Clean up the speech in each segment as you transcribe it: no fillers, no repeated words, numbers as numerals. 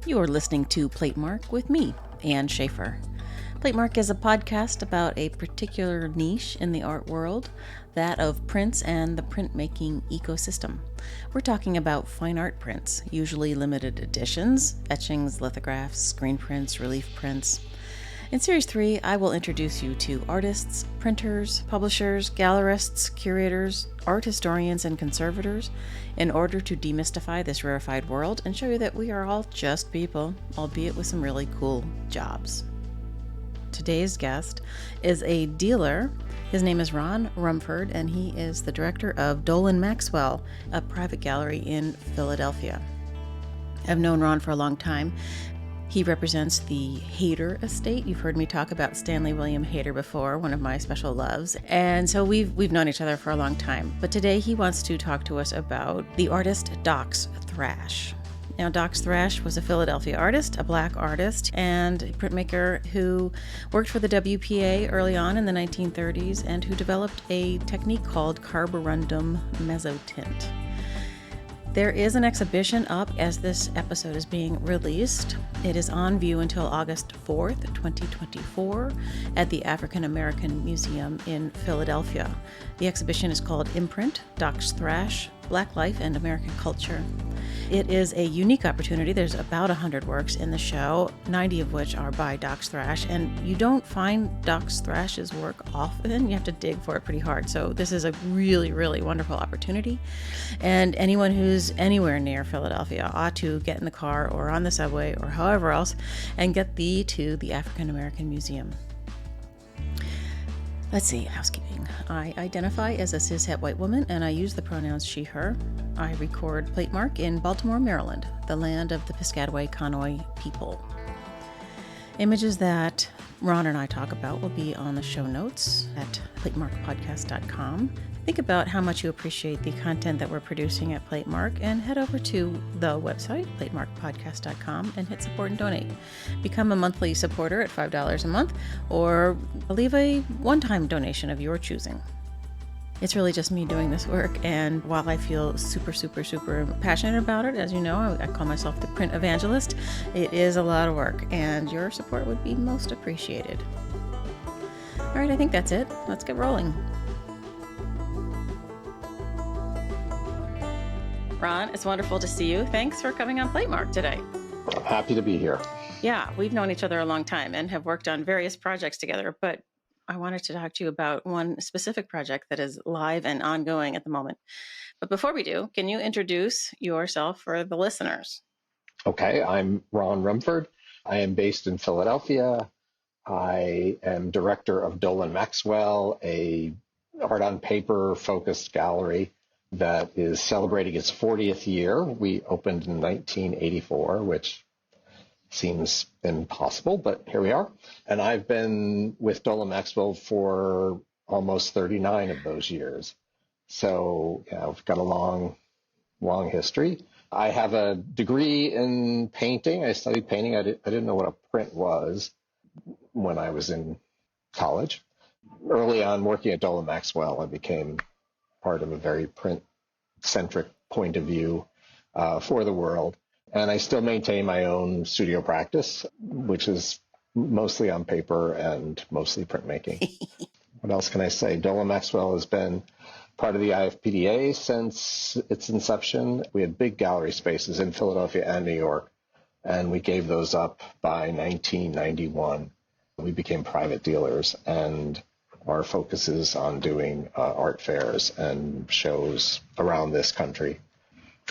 You are listening to Platemark with me, Ann Shafer. Platemark is a podcast about a particular niche in the art world, that of prints and the printmaking ecosystem. We're talking about fine art prints, usually limited editions, etchings, lithographs, screen prints, relief prints. In Series 3, I will introduce you to artists, printers, publishers, gallerists, curators, art historians, and conservators in order to demystify this rarefied world and show you that we are all just people, albeit with some really cool jobs. Today's guest is a dealer. His name is Ron Rumford, and he is the director of Dolan Maxwell, a private gallery in Philadelphia. I've known Ron for a long time. He represents the Hayter estate. You've heard me talk about Stanley William Hayter before, one of my special loves. And so we've known each other for a long time. But today he wants to talk to us about the artist Dox Thrash. Now, Dox Thrash was a Philadelphia artist, a black artist, and a printmaker who worked for the WPA early on in the 1930s and who developed a technique called carborundum mezzotint. There is an exhibition up as this episode is being released. It is on view until August 4th, 2024 at the African American Museum in Philadelphia. The exhibition is called Imprint, Dox Thrash, Black Life and American Culture. It is a unique opportunity. There's about 100 works in the show, 90 of which are by Dox Thrash, and you don't find Dox Thrash's work often. You have to dig for it pretty hard. So this is a really, really wonderful opportunity. And anyone who's anywhere near Philadelphia ought to get in the car or on the subway or however else and get thee to the African American Museum. Let's see, housekeeping. I identify as a cishet white woman, and I use the pronouns she, her. I record Platemark in Baltimore, Maryland, the land of the Piscataway Conoy people. Images that Ron and I talk about will be on the show notes at platemarkpodcast.com. Think about how much you appreciate the content that we're producing at Platemark and head over to the website, platemarkpodcast.com, and hit support and donate. Become a monthly supporter at $5 a month or leave a one-time donation of your choosing. It's really just me doing this work, and while I feel super passionate about it, as you know, I call myself the print evangelist, it is a lot of work, and your support would be most appreciated. All right, I think that's it. Let's get rolling. Ron, it's wonderful to see you. Thanks for coming on Platemark today. I'm happy to be here. Yeah, we've known each other a long time and have worked on various projects together, but I wanted to talk to you about one specific project that is live and ongoing at the moment. But before we do, can you introduce yourself for the listeners? Okay, I'm Ron Rumford. I am based in Philadelphia. I am director of Dolan Maxwell, a art on paper focused gallery that is celebrating its 40th year. We opened in 1984, which seems impossible, but here we are. And I've been with Dolan Maxwell for almost 39 of those years. So yeah, I've got a long history. I have a degree in painting. I studied painting. I didn't know what a print was when I was in college. Early on working at Dolan Maxwell, I became part of a very print-centric point of view for the world. And I still maintain my own studio practice, which is mostly on paper and mostly printmaking. What else can I say? Dolan Maxwell has been part of the IFPDA since its inception. We had big gallery spaces in Philadelphia and New York, and we gave those up by 1991. We became private dealers, and our focus is on doing art fairs and shows around this country.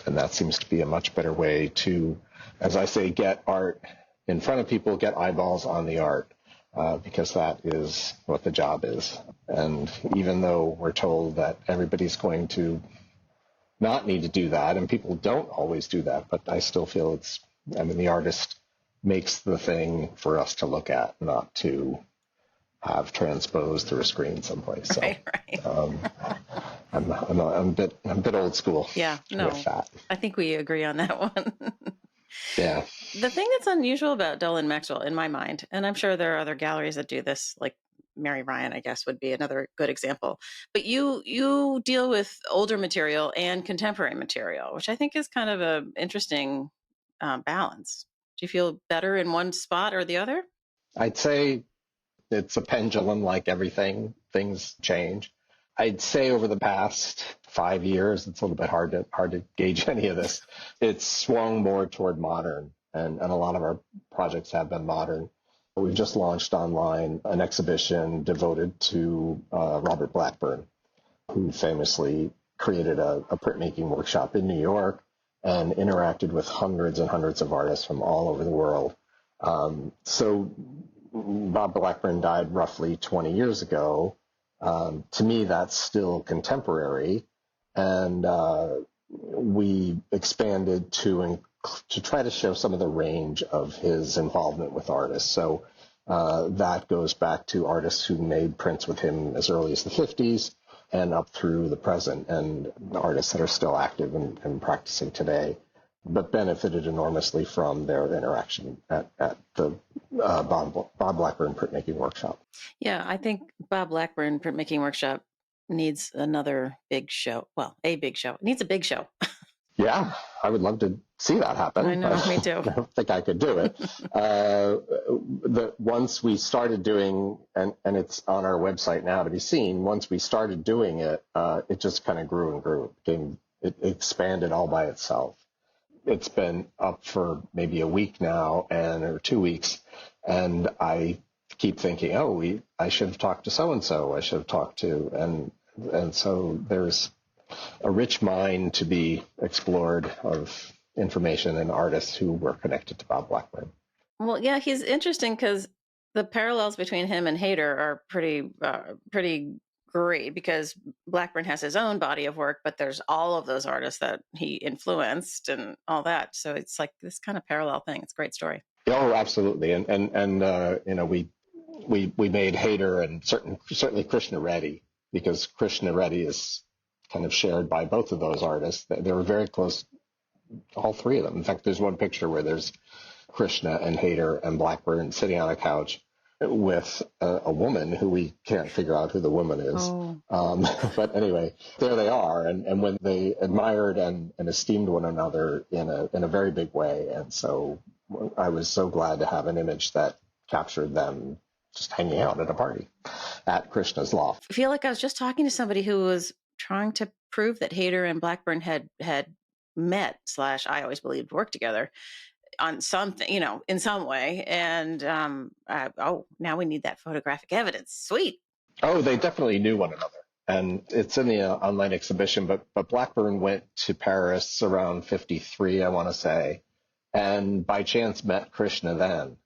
And that seems to be a much better way to, as I say, get art in front of people, get eyeballs on the art, because that is what the job is. And even though we're told that everybody's going to not need to do that, and people don't always do that, but I still feel the artist makes the thing for us to look at, not to have transposed through a screen someplace. So, Right. I'm a bit old school. Yeah, no, with that. I think we agree on that one. Yeah. The thing that's unusual about Dolan Maxwell, in my mind, and I'm sure there are other galleries that do this, like Mary Ryan, I guess, would be another good example. But you deal with older material and contemporary material, which I think is kind of an interesting balance. Do you feel better in one spot or the other? I'd say it's a pendulum like everything. Things change. I'd say over the past 5 years, it's a little bit hard to gauge any of this. It's swung more toward modern, and a lot of our projects have been modern. We've just launched online an exhibition devoted to Robert Blackburn, who famously created a printmaking workshop in New York and interacted with hundreds and hundreds of artists from all over the world. So Bob Blackburn died roughly 20 years ago. To me, that's still contemporary. And we expanded to try to show some of the range of his involvement with artists. So that goes back to artists who made prints with him as early as the 50s and up through the present, and artists that are still active and practicing today, but benefited enormously from their interaction at the Bob Blackburn printmaking workshop. Yeah, I think Bob Blackburn printmaking workshop needs another big show. Well, a big show. It needs a big show. Yeah, I would love to see that happen. I know, me too. I don't think I could do it. Once we started doing, and it's on our website now to be seen, once we started doing it, it just kind of grew and grew. It expanded all by itself. It's been up for maybe a week now or 2 weeks, and I keep thinking, I should have talked to so-and-so. I should have talked to, and so there's a rich mine to be explored of information and artists who were connected to Bob Blackburn. Well, yeah, he's interesting because the parallels between him and Hayter are pretty great, because Blackburn has his own body of work, but there's all of those artists that he influenced and all that. So it's like this kind of parallel thing. It's a great story. Oh, absolutely. And we made Hayter and certainly Krishna Reddy, because Krishna Reddy is kind of shared by both of those artists. They were very close, all three of them. In fact, there's one picture where there's Krishna and Hayter and Blackburn sitting on a couch with a woman who we can't figure out who the woman is. Oh. But anyway, there they are. And when they admired and esteemed one another in a very big way. And so I was so glad to have an image that captured them just hanging out at a party at Krishna's loft. I feel like I was just talking to somebody who was trying to prove that Hayter and Blackburn had met / I always believed worked together on something, in some way. And now we need that photographic evidence. Sweet. Oh, they definitely knew one another. And it's in the online exhibition, but Blackburn went to Paris around 53, I want to say, and by chance met Krishna then.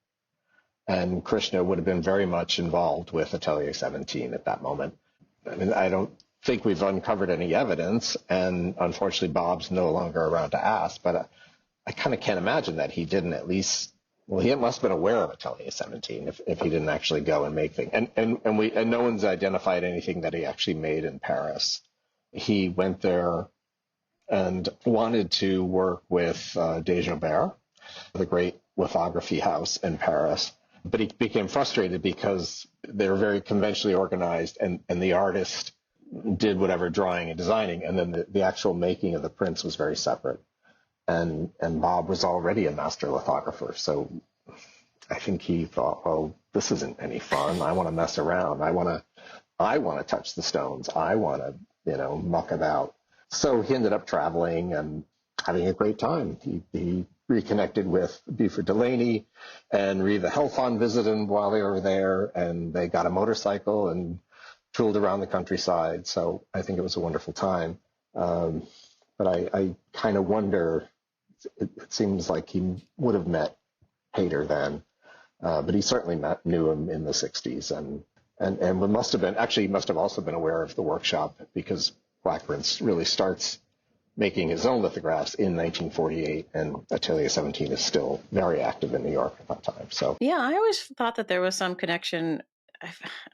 And Krishna would have been very much involved with Atelier 17 at that moment. I mean, I don't think we've uncovered any evidence, and unfortunately Bob's no longer around to ask, but I kind of can't imagine that he didn't at least, well, he must have been aware of Atelier 17 if he didn't actually go and make things. And no one's identified anything that he actually made in Paris. He went there and wanted to work with Desjobert, the great lithography house in Paris, but he became frustrated because they were very conventionally organized, and the artist did whatever drawing and designing, and then the actual making of the prints was very separate. And Bob was already a master lithographer, so I think he thought, oh, this isn't any fun. I want to mess around. I want to touch the stones. I want to, muck about. So he ended up traveling and having a great time. He reconnected with Buford Delaney, and Reva Helfand visited him while they were there, and they got a motorcycle and tooled around the countryside. So I think it was a wonderful time. But I kind of wonder, it seems like he would have met Hayter then, but he certainly knew him in the 60s. And must have also been aware of the workshop, because Blackburn really starts making his own lithographs in 1948, and Atelier 17 is still very active in New York at that time. So yeah, I always thought that there was some connection.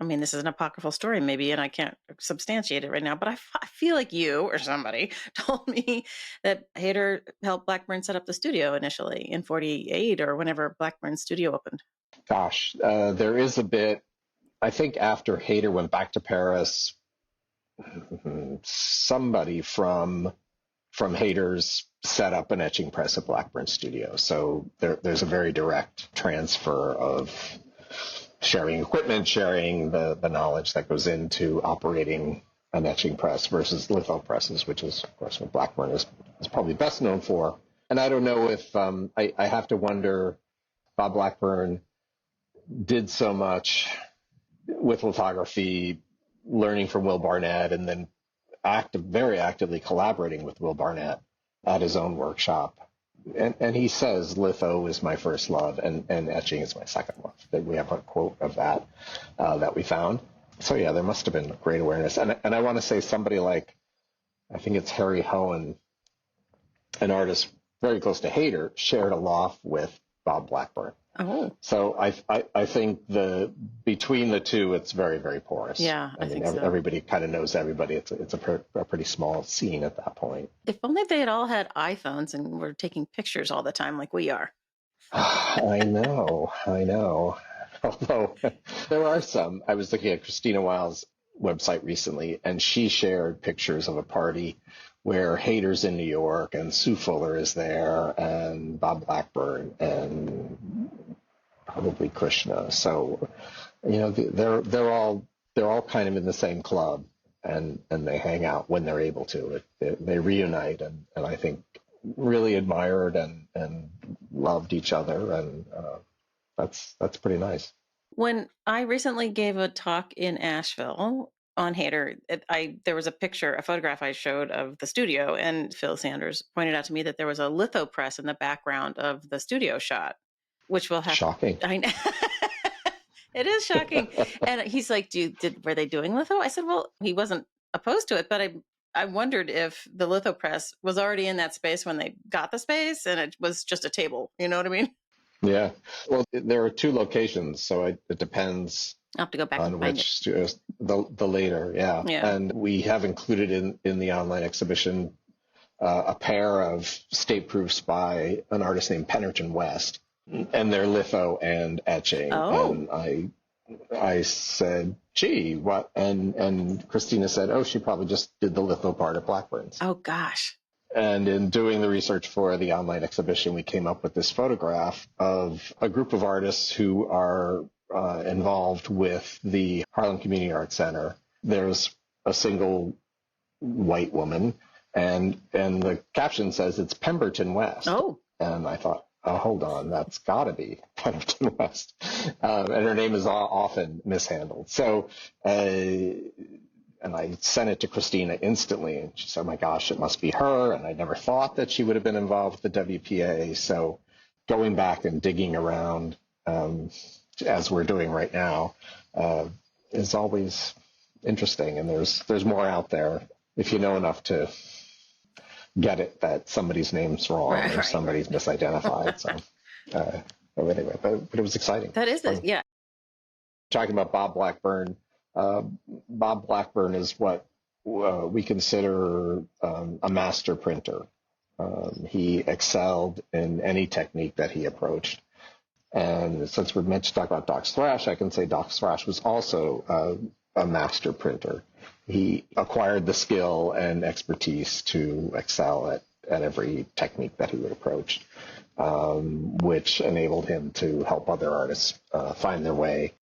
I mean, this is an apocryphal story maybe, and I can't substantiate it right now, but I feel like you or somebody told me that Hayter helped Blackburn set up the studio initially in 48 or whenever Blackburn's studio opened. Gosh, there is a bit. I think after Hayter went back to Paris, somebody from from Hayter's set up an etching press at Blackburn Studio. So there's a very direct transfer of sharing equipment, sharing the knowledge that goes into operating an etching press versus litho presses, which is, of course, what Blackburn is probably best known for. And I don't know if I have to wonder, Bob Blackburn did so much with lithography, learning from Will Barnett, and then very actively collaborating with Will Barnett at his own workshop. And he says, litho is my first love, and etching is my second love. That we have a quote of that that we found. So yeah, there must have been great awareness. And I want to say somebody like, I think it's Harry Hohen, an artist very close to Hayter, shared a loft with Bob Blackburn. Oh. So I think between the two, it's very, very porous. Yeah, I think so. Everybody kind of knows everybody. It's a pretty small scene at that point. If only they had all had iPhones and were taking pictures all the time like we are. I know. Although there are some. I was looking at Christina Weil's website recently, and she shared pictures of a party where Hayter's in New York and Sue Fuller is there and Bob Blackburn and probably Krishna. So, they're all kind of in the same club, and they hang out when they're able to. They reunite, and I think really admired and loved each other, and that's pretty nice. When I recently gave a talk in Asheville on Hayter, there was a photograph I showed of the studio, and Phil Sanders pointed out to me that there was a litho press in the background of the studio shot, which will have shocking. I know. It is shocking. And he's like, were they doing litho? I said, well, he wasn't opposed to it, but I wondered if the litho press was already in that space when they got the space and it was just a table. You know what I mean? Yeah. Well, there are two locations, so it depends. I'll have to go back on which studios, the later, yeah. And we have included in the online exhibition a pair of state proofs by an artist named Pennerton West, and they're litho and etching. Oh. And I said, gee, what? And Christina said, oh, she probably just did the litho part at Blackburn's. Oh, gosh. And in doing the research for the online exhibition, we came up with this photograph of a group of artists who are involved with the Harlem Community Arts Center. There's a single white woman, and the caption says it's Pemberton West. Oh. And I thought, oh, hold on, that's got to be Pemberton West. And her name is often mishandled. So, and I sent it to Christina instantly, and she said, oh my gosh, it must be her. And I never thought that she would have been involved with the WPA. So going back and digging around, as we're doing right now, is always interesting. And there's more out there if you know enough to get it that somebody's name's wrong or somebody's misidentified. So anyway, but it was exciting. That is it, yeah. Talking about Bob Blackburn, Bob Blackburn is what we consider a master printer. He excelled in any technique that he approached. And since we're meant to talk about Dox Thrash, I can say Dox Thrash was also a master printer. He acquired the skill and expertise to excel at every technique that he would approach, which enabled him to help other artists find their way.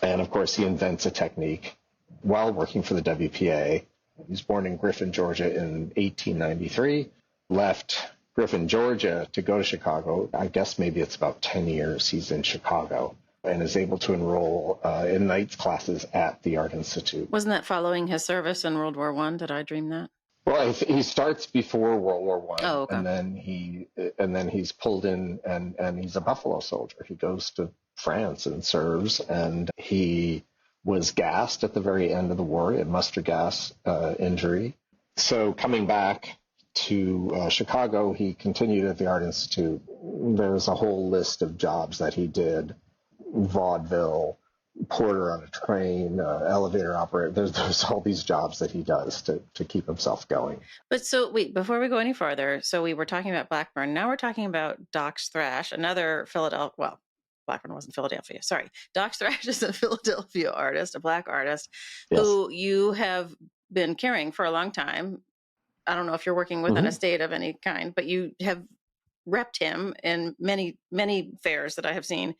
And of course, he invents a technique while working for the WPA. He was born in Griffin, Georgia in 1893, left Griffin, Georgia to go to Chicago. I guess maybe it's about 10 years he's in Chicago, and is able to enroll in nights classes at the Art Institute. Wasn't that following his service in World War I? Did I dream that? Well, he starts before World War I, okay. and then he's pulled in, and he's a Buffalo soldier. He goes to France and serves, and he was gassed at the very end of the war. He had mustard gas injury. So coming back to Chicago, he continued at the Art Institute. There's a whole list of jobs that he did: vaudeville, porter on a train, elevator operator. There's all these jobs that he does to keep himself going. But so wait, before we go any farther, so we were talking about Blackburn. Now we're talking about Dox Thrash, another Philadelphia. Well, Blackburn wasn't Philadelphia. Sorry, Dox Thrash is a Philadelphia artist, a Black artist, yes, who you have been carrying for a long time. I don't know if you're working with an estate of any kind, but you have repped him in many, many fairs that I have seen.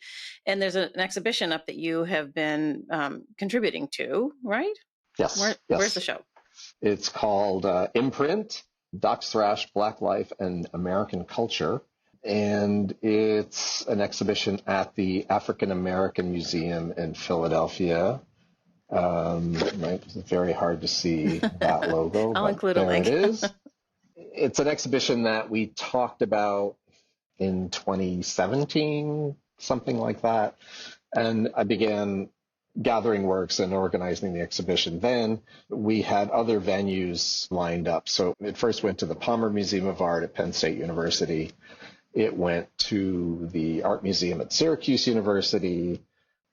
And there's an exhibition up that you have been contributing to, right? Yes. Where's the show? It's called Imprint, Dox Thrash, Black Life, and American Culture. And it's an exhibition at the African American Museum in Philadelphia. It's very hard to see that logo. I'll but include a link. There it is. It's an exhibition that we talked about in 2017, something like that. And I began gathering works and organizing the exhibition. Then we had other venues lined up. So it first went to the Palmer Museum of Art at Penn State University. It went to the Art Museum at Syracuse University.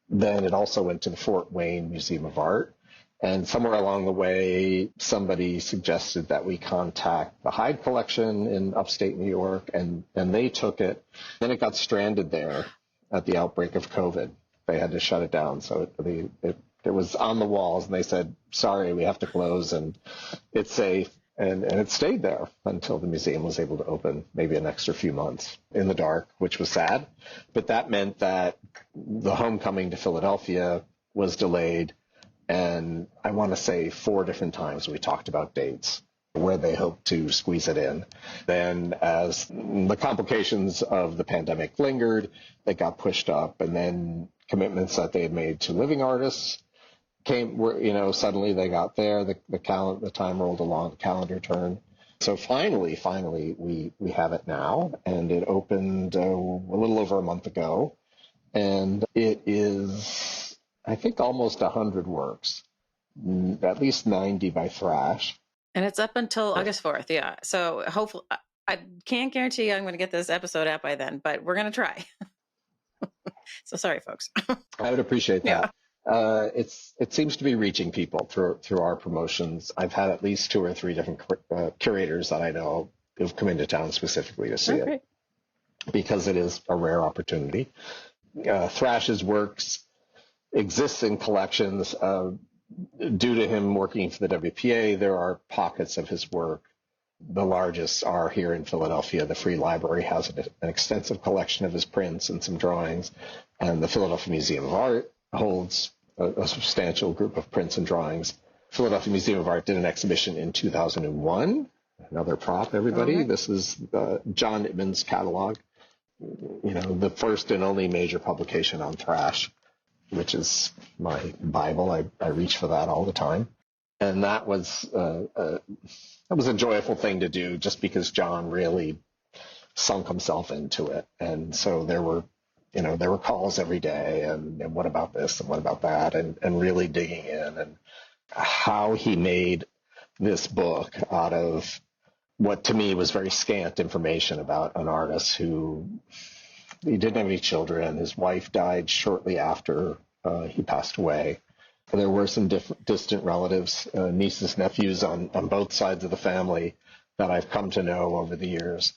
Then it also went to the Fort Wayne Museum of Art. And somewhere along the way, somebody suggested that we contact the Hyde Collection in upstate New York, and they took it. Then it got stranded there at the outbreak of COVID. They had to shut it down. So it was on the walls, and they said, sorry, we have to close, and it's safe. And it stayed there until the museum was able to open, maybe an extra few months in the dark, which was sad. But that meant that the homecoming to Philadelphia was delayed. And I want to say 4 different times we talked about dates where they hoped to squeeze it in. Then as the complications of the pandemic lingered, they got pushed up. And then commitments that they had made to living artists suddenly they got there, the time rolled along, the calendar turned. So finally, we have it now, and it opened a little over a month ago, and it is, I think, almost 100 works, at least 90 by Thrash. And it's up until August 4th, yeah. So hopefully, I can't guarantee I'm going to get this episode out by then, but we're going to try. So sorry, folks. I would appreciate that. Yeah. It seems to be reaching people through our promotions. I've had at least 2 or 3 different curators that I know who've come into town specifically to see it, because it is a rare opportunity. Thrash's works exists in collections. Due to him working for the WPA, there are pockets of his work. The largest are here in Philadelphia. The Free Library has an extensive collection of his prints and some drawings, and the Philadelphia Museum of Art holds a substantial group of prints and drawings. Philadelphia Museum of Art did an exhibition in 2001. Another prop, everybody. Right. This is John Nittman's catalog. The first and only major publication on thrash, which is my Bible. I reach for that all the time. And that was a joyful thing to do, just because John really sunk himself into it. And so there were calls every day, and what about this and what about that, and really digging in, and how he made this book out of what to me was very scant information about an artist who he didn't have any children. His wife died shortly after he passed away. There were some distant relatives, nieces, nephews on both sides of the family that I've come to know over the years.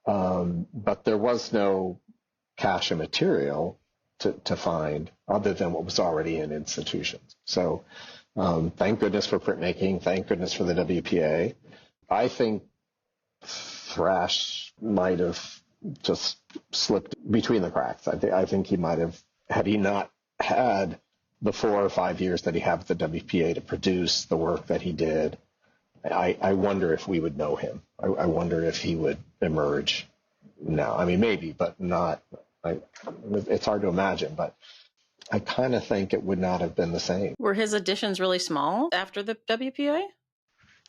But there was no cache of material to find other than what was already in institutions. So thank goodness for printmaking. Thank goodness for the WPA. I think thrash might have just slipped between the cracks. I think he might have, had he not had the 4 or 5 years that he had with the WPA to produce the work that he did, I wonder if we would know him. I wonder if he would emerge now. I mean, maybe, but not. It's hard to imagine, but I kind of think it would not have been the same. Were his editions really small after the WPA?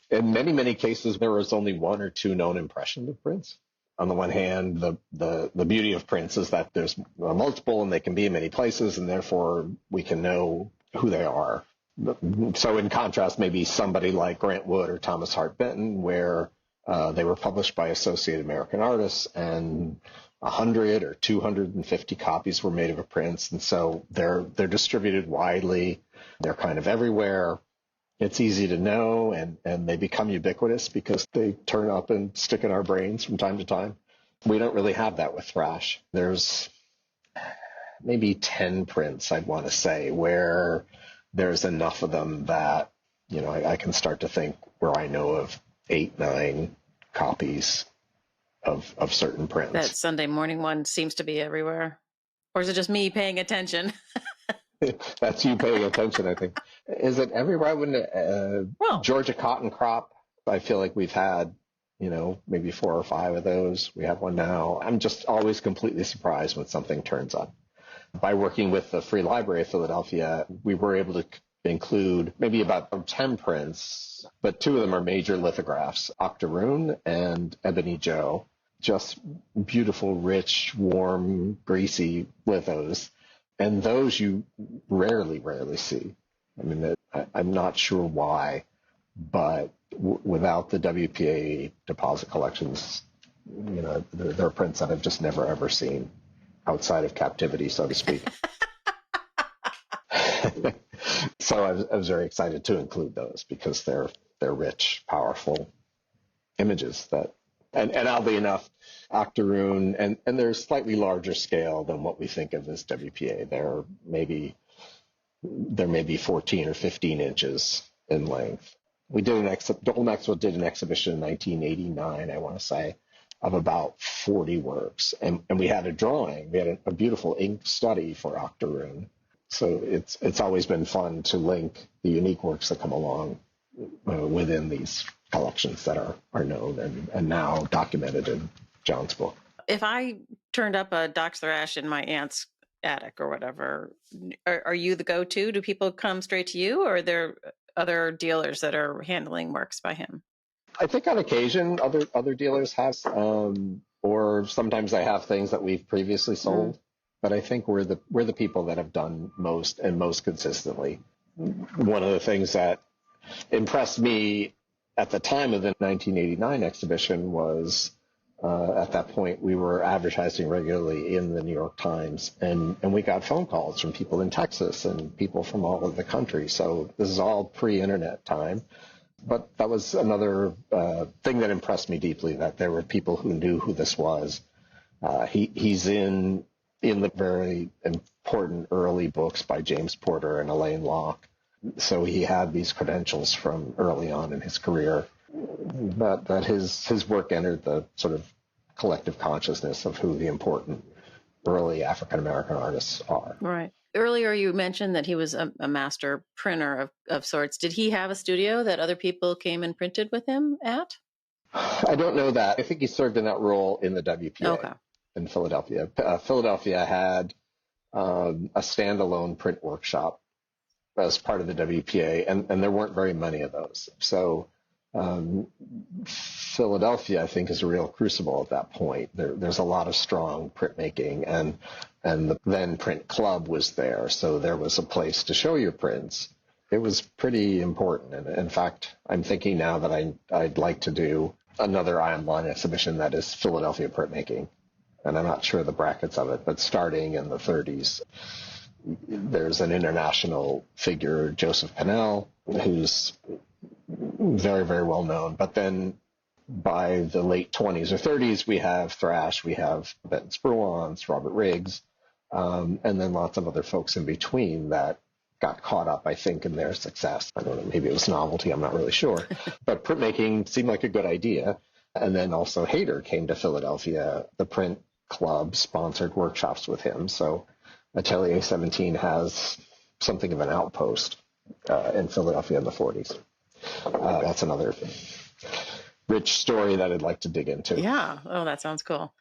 In many, many cases, there was only 1 or 2 known impressions of prints. On the one hand, the beauty of prints is that there's multiple and they can be in many places, and therefore we can know who they are. So in contrast, maybe somebody like Grant Wood or Thomas Hart Benton, where they were published by Associated American Artists, and 100 or 250 copies were made of a prints, and so they're distributed widely. They're kind of everywhere. It's easy to know, and they become ubiquitous because they turn up and stick in our brains from time to time. We don't really have that with thrash. There's maybe 10 prints, I'd want to say, where there's enough of them that, I can start to think where I know of 8, 9 copies of certain prints. That Sunday morning one seems to be everywhere. Or is it just me paying attention? That's you paying attention, I think. Is it everywhere? Well, Georgia cotton crop, I feel like we've had, maybe 4 or 5 of those. We have one now. I'm just always completely surprised when something turns up. By working with the Free Library of Philadelphia, we were able to include maybe about 10 prints, but 2 of them are major lithographs, Octoroon and Ebony Joe. Just beautiful, rich, warm, greasy lithos. And those you rarely see. I mean, I'm not sure why, but without the WPA deposit collections, there are prints that I've just never, ever seen outside of captivity, so to speak. So I was very excited to include those because they're rich, powerful images and oddly enough, Octoroon, and they're slightly larger scale than what we think of as WPA. They're maybe 14 or 15 inches in length. Dolan Maxwell did an exhibition in 1989, I want to say, of about 40 works. And we had a drawing. We had a beautiful ink study for Octoroon. So it's always been fun to link the unique works that come along within these collections that are known and now documented in John's book. If I turned up a Dox Thrash in my aunt's attic or whatever, are you the go-to? Do people come straight to you, or are there other dealers that are handling works by him? I think on occasion other dealers have, or sometimes I have things that we've previously sold. But I think we're the people that have done most and most consistently. One of the things that impressed me at the time of the 1989 exhibition was at that point we were advertising regularly in the New York Times, and we got phone calls from people in Texas and people from all over the country. So this is all pre-internet time. But that was another thing that impressed me deeply, that there were people who knew who this was. He's in the very important early books by James Porter and Elaine Locke. So he had these credentials from early on in his career, that his work entered the sort of collective consciousness of who the important early African-American artists are. Right. Earlier you mentioned that he was a master printer of sorts. Did he have a studio that other people came and printed with him at? I don't know that. I think he served in that role in the WPA in Philadelphia. Philadelphia had a standalone print workshop as part of the WPA, and there weren't very many of those. So Philadelphia, I think, is a real crucible at that point. There's a lot of strong printmaking, and the then print club was there, so there was a place to show your prints. It was pretty important, and in fact, I'm thinking now that I'd like to do another online exhibition that is Philadelphia printmaking, and I'm not sure the brackets of it, but starting in the 30s. There's an international figure, Joseph Pennell, who's very, very well known. But then by the late 20s or 30s, we have Thrash, we have Benton Spruance, Robert Riggs, and then lots of other folks in between that got caught up, I think, in their success. I don't know, maybe it was novelty, I'm not really sure. But printmaking seemed like a good idea. And then also Hayter came to Philadelphia. The print club sponsored workshops with him. So Atelier 17 has something of an outpost in Philadelphia in the 40s. That's another rich story that I'd like to dig into. Yeah. Oh, that sounds cool.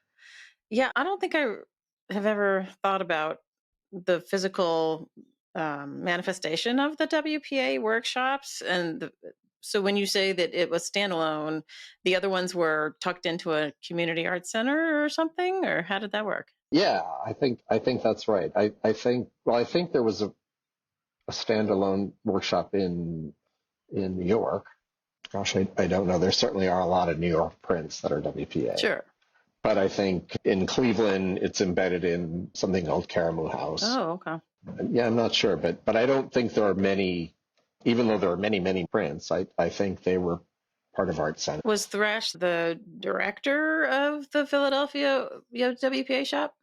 Yeah, I don't think I have ever thought about the physical manifestation of the WPA workshops. And so when you say that it was standalone, the other ones were tucked into a community arts center or something, or how did that work? Yeah, I think that's right. I think there was a standalone workshop in New York. Gosh, I don't know. There certainly are a lot of New York prints that are WPA. Sure. But I think in Cleveland, it's embedded in something called Caramoo House. Oh, okay. Yeah, I'm not sure, but I don't think there are many, even though there are many, many prints, I think they were part of Art Center. Was Thrash the director of the Philadelphia WPA shop?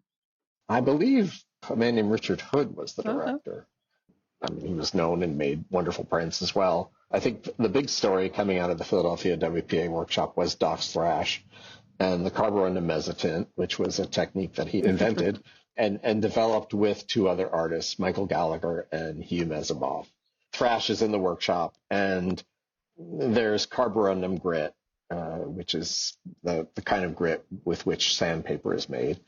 I believe a man named Richard Hood was the director. I mean, he was known and made wonderful prints as well. I think the big story coming out of the Philadelphia WPA workshop was Dox Thrash and the carborundum mezzotint, which was a technique that he invented and developed with two other artists, Michael Gallagher and Hugh Mezebov. Thrash is in the workshop, and there's carborundum grit, which is the kind of grit with which sandpaper is made.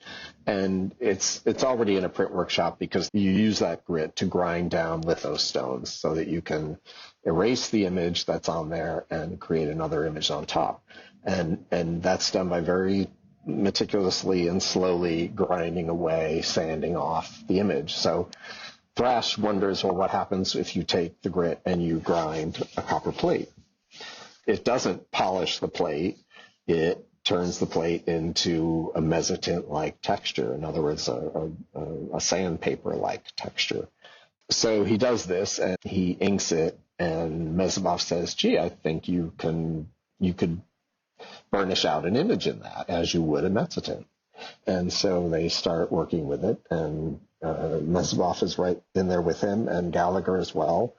And it's already in a print workshop because you use that grit to grind down lithostones so that you can erase the image that's on there and create another image on top. And that's done by very meticulously and slowly grinding away, sanding off the image. So Thrash wonders, well, what happens if you take the grit and you grind a copper plate? It doesn't polish the plate. It turns the plate into a mezzotint-like texture. In other words, a sandpaper-like texture. So he does this and he inks it, and Mezebov says, gee, I think you could burnish out an image in that as you would a mezzotint. And so they start working with it, and Mezebov is right in there with him, and Gallagher as well.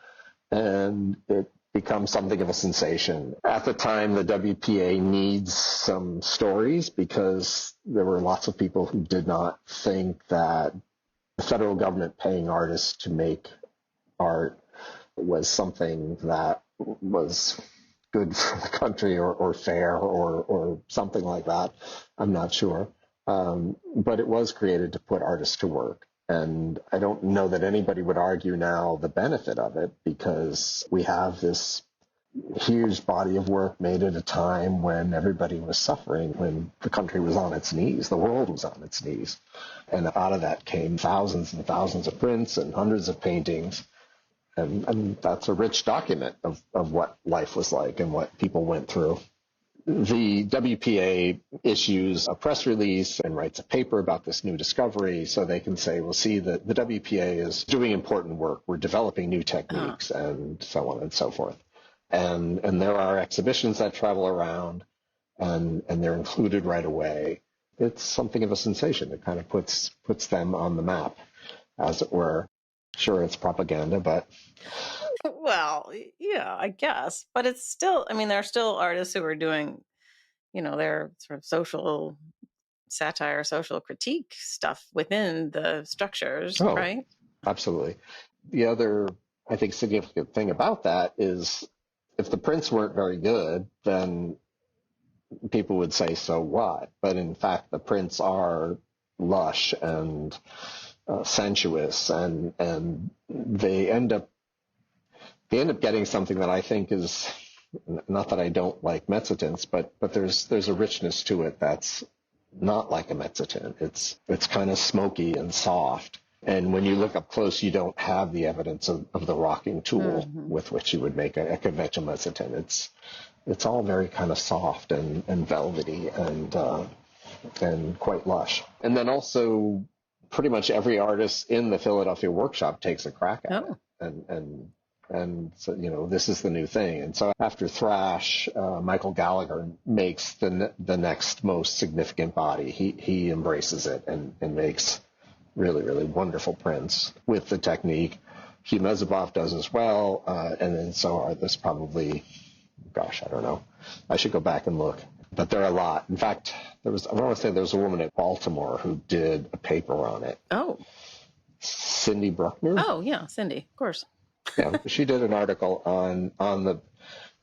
And it becomes something of a sensation. At the time, the WPA needs some stories because there were lots of people who did not think that the federal government paying artists to make art was something that was good for the country or fair or something like that. I'm not sure. But it was created to put artists to work. And I don't know that anybody would argue now the benefit of it, because we have this huge body of work made at a time when everybody was suffering, when the country was on its knees, the world was on its knees. And out of that came thousands and thousands of prints and hundreds of paintings. And that's a rich document of what life was like and what people went through. The WPA issues a press release and writes a paper about this new discovery so they can say, well, see, the WPA is doing important work. We're developing new techniques and so on and so forth. And there are exhibitions that travel around, and they're included right away. It's something of a sensation. It kind of puts them on the map, as it were. Sure, it's propaganda, but... Well, yeah, I guess. But it's still, I mean, there are still artists who are doing, their sort of social satire, social critique stuff within the structures, right? Absolutely. The other, I think, significant thing about that is if the prints weren't very good, then people would say, so what? But in fact, the prints are lush and sensuous, and they end up getting something that I think is, not that I don't like mezzotints, but there's a richness to it that's not like a mezzotint. It's kind of smoky and soft. And when you look up close, you don't have the evidence of the rocking tool with which you would make a conventional mezzotint. It's all very kind of soft and velvety and quite lush. And then also pretty much every artist in the Philadelphia workshop takes a crack at it. And so, this is the new thing. And so after Thrash, Michael Gallagher makes the next most significant body. He embraces it and makes really, really wonderful prints with the technique. Hugh Mezebov does as well. And then so are this probably, I don't know. I should go back and look. But there are a lot. In fact, I want to say there was a woman at Baltimore who did a paper on it. Oh. Cindy Bruckner? Oh, yeah, Cindy, of course. Yeah, she did an article on the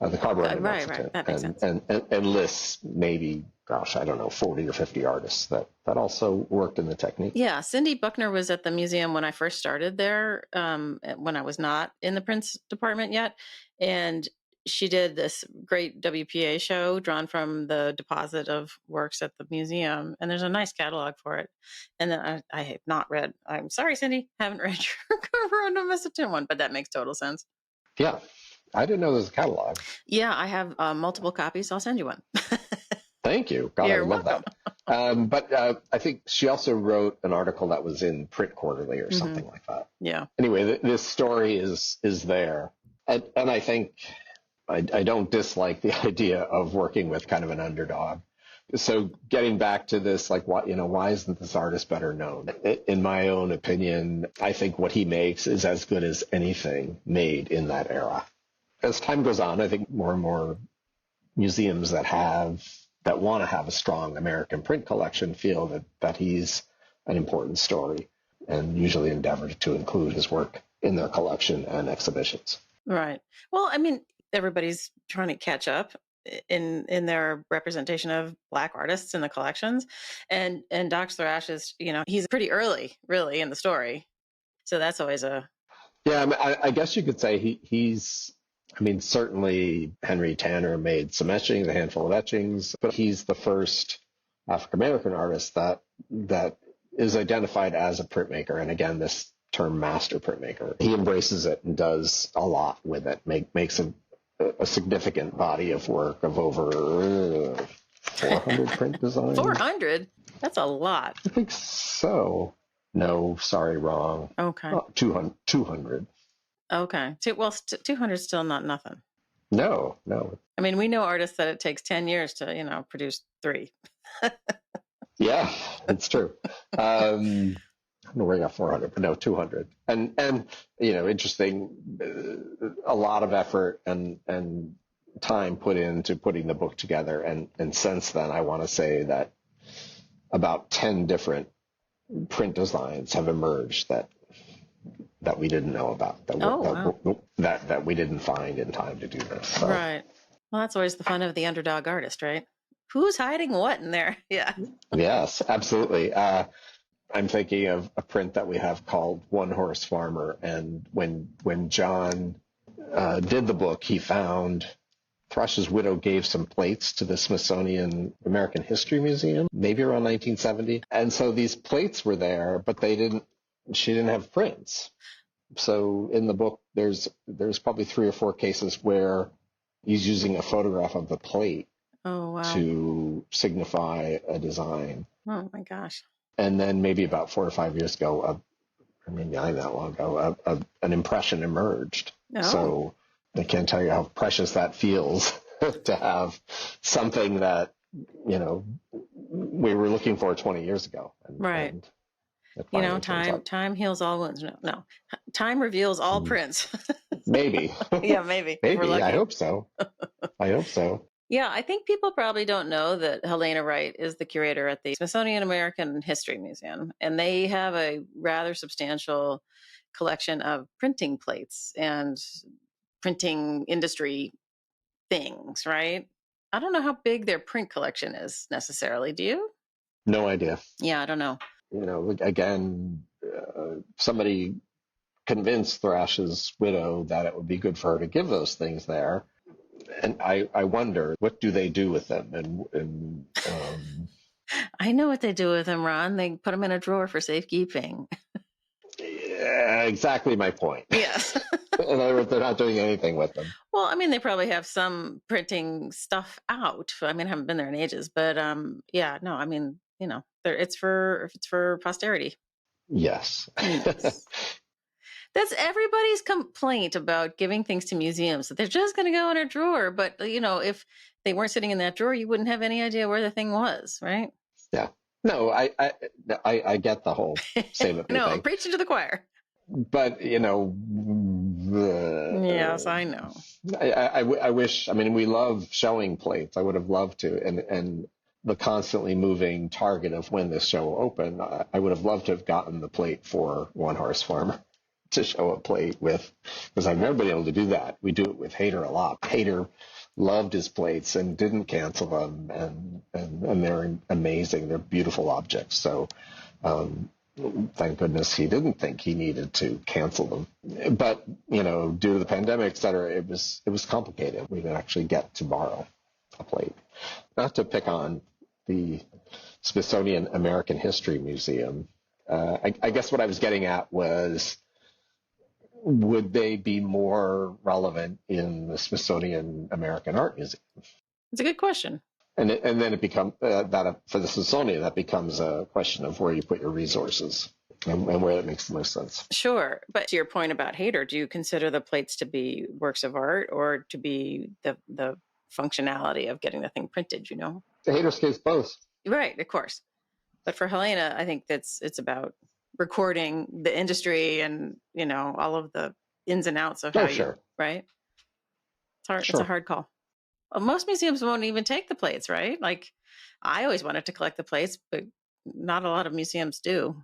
carborundum right. That makes sense. And lists maybe, I don't know, 40 or 50 artists that also worked in the technique. Yeah, Cindy Buckner was at the museum when I first started there, when I was not in the prints department yet, and she did this great WPA show drawn from the deposit of works at the museum, and there's a nice catalog for it. And then I have not read, I'm sorry, Cindy, haven't read your carborundum mezzotint one, but that makes total sense. Yeah, I didn't know there was a catalog. Yeah, I have multiple copies. I'll send you one. Thank you. God, You're I love welcome. that. But I think she also wrote an article that was in Print Quarterly or something like that. Yeah. Anyway, this story is there. And I think I don't dislike the idea of working with kind of an underdog. So getting back to this, why isn't this artist better known? In my own opinion, I think what he makes is as good as anything made in that era. as time goes on, I think more and more museums that want to have a strong American print collection feel that he's an important story, and usually endeavor to include his work in their collection and exhibitions. Right. Well, I mean, everybody's trying to catch up in their representation of Black artists in the collections, and Dox Thrash is, he's pretty early, really, in the story. So that's always a... Yeah, I guess you could say he's. I mean, certainly Henry Tanner made some etchings, a handful of etchings, but he's the first African American artist that is identified as a printmaker. And again, this term master printmaker, he embraces it and does a lot with it. Makes a significant body of work of over 400 print designs. 400? That's a lot. I think so. No, sorry, wrong. Okay. 200. Okay. 200 is still not nothing. No. I mean, we know artists that it takes 10 years to, produce 3. Yeah, it's true. I don't know where I got 400, but no, 200. And interesting, a lot of effort and time put into putting the book together. And since then, I want to say that about 10 different print designs have emerged that we didn't know about, that we didn't find in time to do this. So. Right. Well, that's always the fun of the underdog artist, right? Who's hiding what in there? Yeah. Yes, absolutely. I'm thinking of a print that we have called One Horse Farmer. And when John did the book, he found Thrush's widow gave some plates to the Smithsonian American History Museum, maybe around 1970. And so these plates were there, but she didn't have prints. So in the book, there's probably 3 or 4 cases where he's using a photograph of the plate to signify a design. Oh my gosh. And then maybe about 4 or 5 years ago, maybe not that long ago, an impression emerged. Oh. So I can't tell you how precious that feels to have something that, we were looking for 20 years ago. Right. Time heals all wounds. No. Time reveals all prints. Maybe. Yeah, maybe. Maybe. I hope so. Yeah, I think people probably don't know that Helena Wright is the curator at the Smithsonian American History Museum, and they have a rather substantial collection of printing plates and printing industry things, right? I don't know how big their print collection is necessarily. Do you? No idea. Yeah, I don't know. Again, somebody convinced Thrash's widow that it would be good for her to give those things there. And I wonder, what do they do with them? And I know what they do with them, Ron. They put them in a drawer for safekeeping. Yeah, exactly my point. Yes. In other words, they're not doing anything with them. Well, I mean, they probably have some printing stuff out. I mean, I haven't been there in ages, but yeah, no, I mean, it's for posterity. Yes. That's everybody's complaint about giving things to museums, that they're just going to go in a drawer. But, if they weren't sitting in that drawer, you wouldn't have any idea where the thing was, right? Yeah. No, I get the whole same thing. No, I'm preaching to the choir. But, yes, I know. I wish, we love showing plates. I would have loved to. And the constantly moving target of when this show will open, I would have loved to have gotten the plate for One Horse Farmer to show a plate with, because I've never been able to do that. We do it with Hayter a lot. Hayter loved his plates and didn't cancel them, and they're amazing. They're beautiful objects. So thank goodness he didn't think he needed to cancel them. But due to the pandemic, et cetera, it was complicated. We didn't actually get to borrow a plate. Not to pick on the Smithsonian American History Museum. I guess what I was getting at was, would they be more relevant in the Smithsonian American Art Museum? It's a good question. And then it becomes that for the Smithsonian, that becomes a question of where you put your resources and where it makes the most sense. Sure. But to your point about Hayter, do you consider the plates to be works of art or to be the functionality of getting the thing printed, The Hayter's case, both. Right, of course. But for Helena, I think it's about recording the industry and, all of the ins and outs of how sure. right? hard. It's a hard call. Well, most museums won't even take the plates, right? Like, I always wanted to collect the plates, but not a lot of museums do.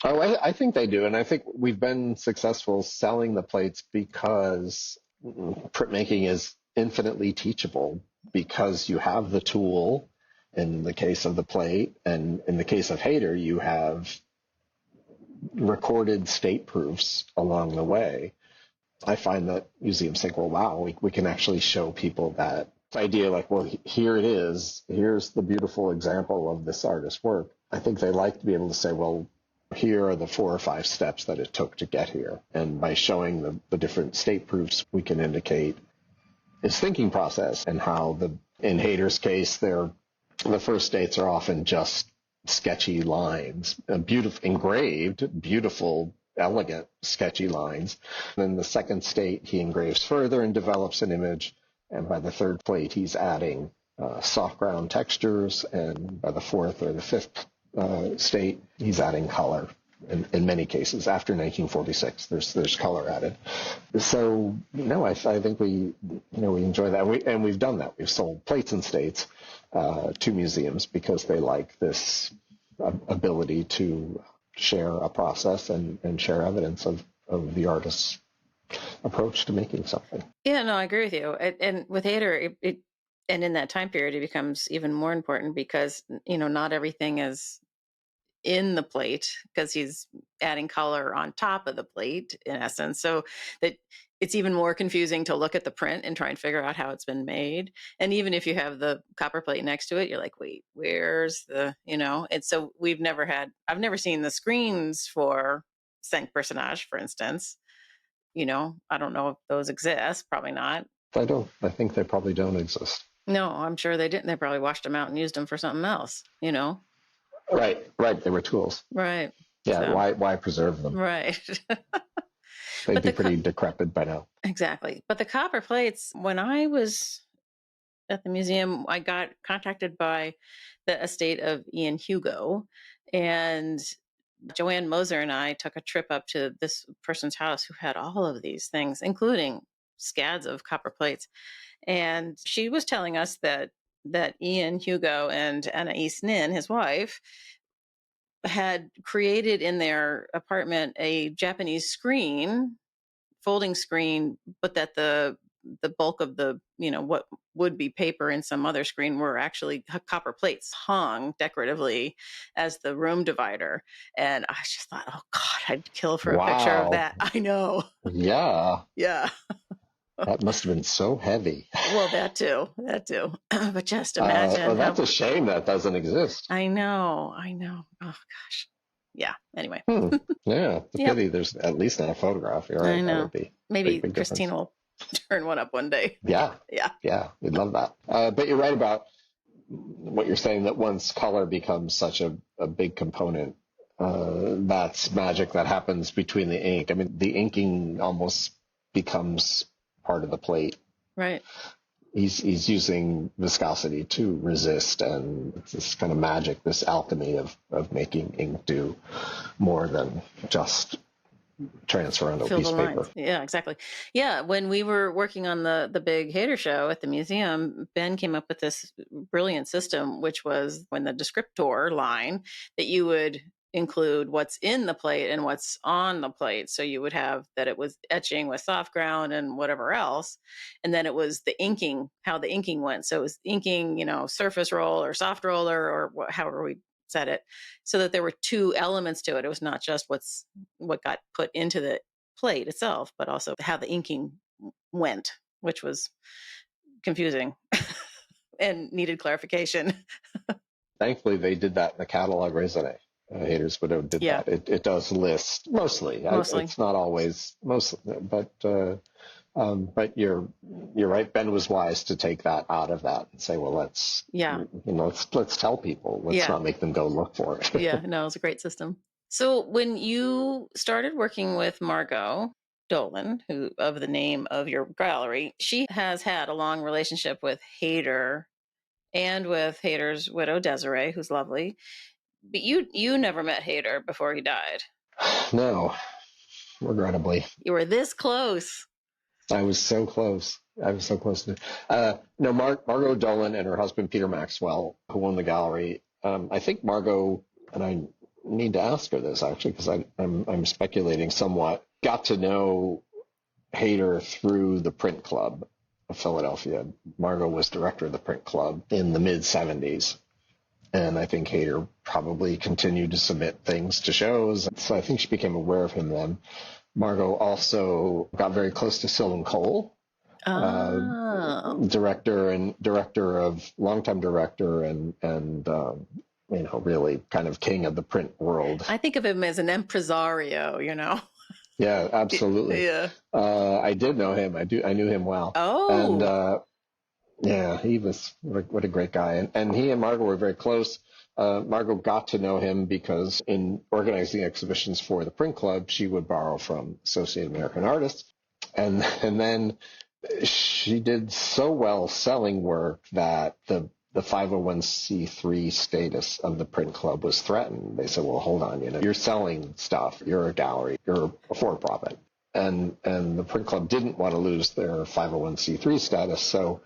Oh, I think they do. And I think we've been successful selling the plates because printmaking is infinitely teachable, because you have the tool in the case of the plate. And in the case of Hayter, you have recorded state proofs along the way. I find that museums think, well, wow, we can actually show people that idea, like, well, here it is. Here's the beautiful example of this artist's work. I think they like to be able to say, well, here are the 4 or 5 steps that it took to get here. And by showing the different state proofs, we can indicate his thinking process and how in Hayter's case, the first states are often just sketchy lines, engraved, beautiful, elegant, sketchy lines. And then the second state, he engraves further and develops an image. And by the third plate, he's adding soft ground textures. And by the fourth or the fifth state, he's adding color. In many cases, after 1946, there's color added. So, I think we enjoy that. We've done that. We've sold plates and states to museums because they like this ability to share a process and share evidence of the artist's approach to making something. Yeah, no, I agree with you. And with Hayter, and in that time period, it becomes even more important because, not everything is in the plate because he's adding color on top of the plate, in essence. So that it's even more confusing to look at the print and try and figure out how it's been made. And even if you have the copper plate next to it, you're like, wait, where's and so I've never seen the screens for Cinq Personnages, for instance. I don't know if those exist. Probably not. I think they probably don't exist. No, I'm sure they didn't. They probably washed them out and used them for something else, Right. They were tools. Right. Yeah. So, why preserve them? Right. They'd be pretty decrepit by now. Exactly. But the copper plates, when I was at the museum, I got contacted by the estate of Ian Hugo, and Joanne Moser and I took a trip up to this person's house who had all of these things, including scads of copper plates. And she was telling us that Ian Hugo and Anais Nin, his wife, had created in their apartment a Japanese folding screen, but that the bulk of the, what would be paper in some other screen were actually copper plates hung decoratively as the room divider. And I just thought, oh God, I'd kill for a picture of that. I know. Yeah. Yeah. That must have been so heavy. Well, that too. But just imagine. Well, that's a shame that doesn't exist. I know. Oh gosh. Yeah. Anyway. Yeah. It's a pity there's at least not a photograph. Right? I know. That would be maybe Christine will turn one up one day. Yeah. We'd love that. But you're right about what you're saying, that once color becomes such a big component, that's magic that happens between the ink. I mean, the inking almost becomes part of the plate. Right. He's using viscosity to resist, and it's this kind of magic, this alchemy of making ink do more than just transfer onto a piece of paper. Yeah, exactly. Yeah, when we were working on the big Hayter show at the museum, Ben came up with this brilliant system, which was when the descriptor line that you would include what's in the plate and what's on the plate. So you would have that it was etching with soft ground and whatever else. And then it was the inking, how the inking went. So it was inking, surface roll or soft roller or however we said it, so that there were 2 elements to it. It was not just what got put into the plate itself, but also how the inking went, which was confusing and needed clarification. Thankfully, they did that in the catalog raisonné. Hayter's Widow did that. It does list mostly. It's not always mostly, but you're right. Ben was wise to take that out of that and say, well, let's tell people. Let's not make them go look for it. Yeah, no, it was a great system. So when you started working with Margot Dolan, who of the name of your gallery, she has had a long relationship with Hayter and with Hayter's widow, Desiree, who's lovely. But you never met Hayter before he died. No, regrettably. You were this close. I was so close. I was so close to. No, Margot Dolan and her husband Peter Maxwell, who own the gallery. I think Margot, and I need to ask her this actually because I'm speculating somewhat. Got to know Hayter through the Print Club of Philadelphia. Margot was director of the Print Club in the mid '70s. And I think Hayter probably continued to submit things to shows. So I think she became aware of him then. Margot also got very close to Sylvan Cole, longtime director and really kind of king of the print world. I think of him as an impresario, Yeah, absolutely. Yeah. I did know him. I knew him well. Oh. And yeah, he was what a great guy. And he and Margot were very close. Margot got to know him because in organizing exhibitions for the Print Club, she would borrow from Associated American Artists. And then she did so well selling work that the 501c3 status of the Print Club was threatened. They said, well, hold on, you're selling stuff. You're a gallery. You're a for-profit. And the Print Club didn't want to lose their 501c3 status. So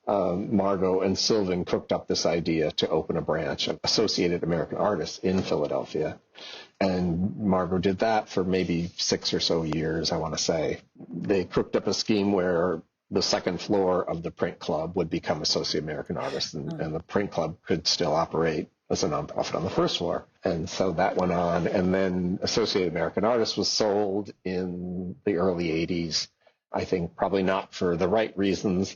Margot and Sylvan cooked up this idea to open a branch of Associated American Artists in Philadelphia. And Margot did that for maybe 6 or so years, I want to say. They cooked up a scheme where the second floor of the Print Club would become Associated American Artists, and the Print Club could still operate as a nonprofit on the first floor. And so that went on. And then Associated American Artists was sold in the early 80s, I think probably not for the right reasons.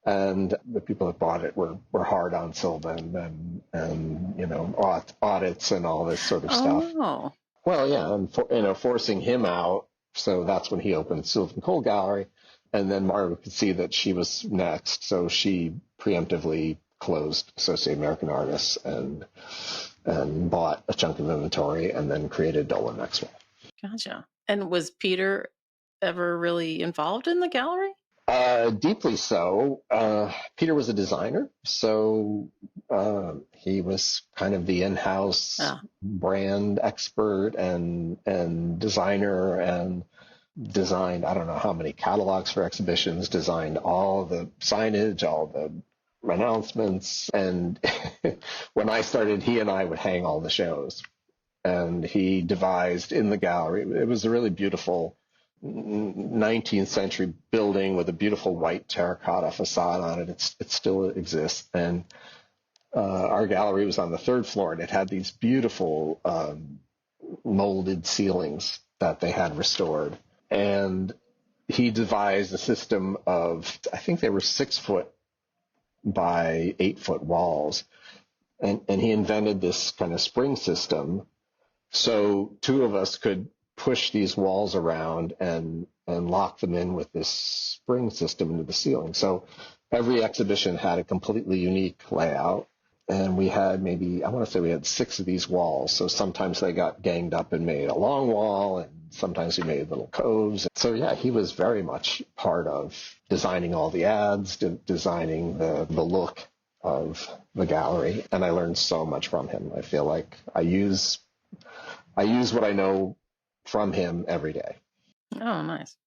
And the people that bought it were hard on Sylvan and audits and all this sort of stuff. Oh. Well, yeah, and forcing him out. So that's when he opened Sylvan Cole Gallery. And then Margaret could see that she was next. So she preemptively closed Associated American Artists and bought a chunk of inventory and then created Dolan Maxwell. Gotcha. And was Peter ever really involved in the gallery? Deeply so. Peter was a designer, so he was kind of the in-house brand expert and designer, and designed, I don't know how many catalogs for exhibitions, designed all the signage, all the announcements. And when I started, he and I would hang all the shows. And he devised in the gallery. It was a really beautiful 19th century building with a beautiful white terracotta facade on it. It still exists. And our gallery was on the third floor, and it had these beautiful molded ceilings that they had restored. And he devised a system of, I think they were 6 foot by 8 foot walls. And he invented this kind of spring system. So two of us could push these walls around and lock them in with this spring system into the ceiling. So every exhibition had a completely unique layout. And we had I want to say we had 6 of these walls. So sometimes they got ganged up and made a long wall, and sometimes we made little coves. So yeah, he was very much part of designing all the ads, designing the look of the gallery. And I learned so much from him. I feel like I use what I know from him every day. Oh, nice.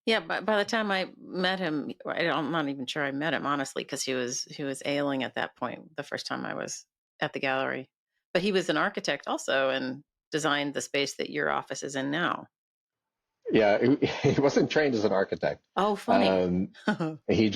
Yeah, but by the time I met him, I'm not even sure I met him, honestly, because he was ailing at that point the first time I was at the gallery. But he was an architect also and designed the space that your office is in now. Yeah, he wasn't trained as an architect. Oh, funny. He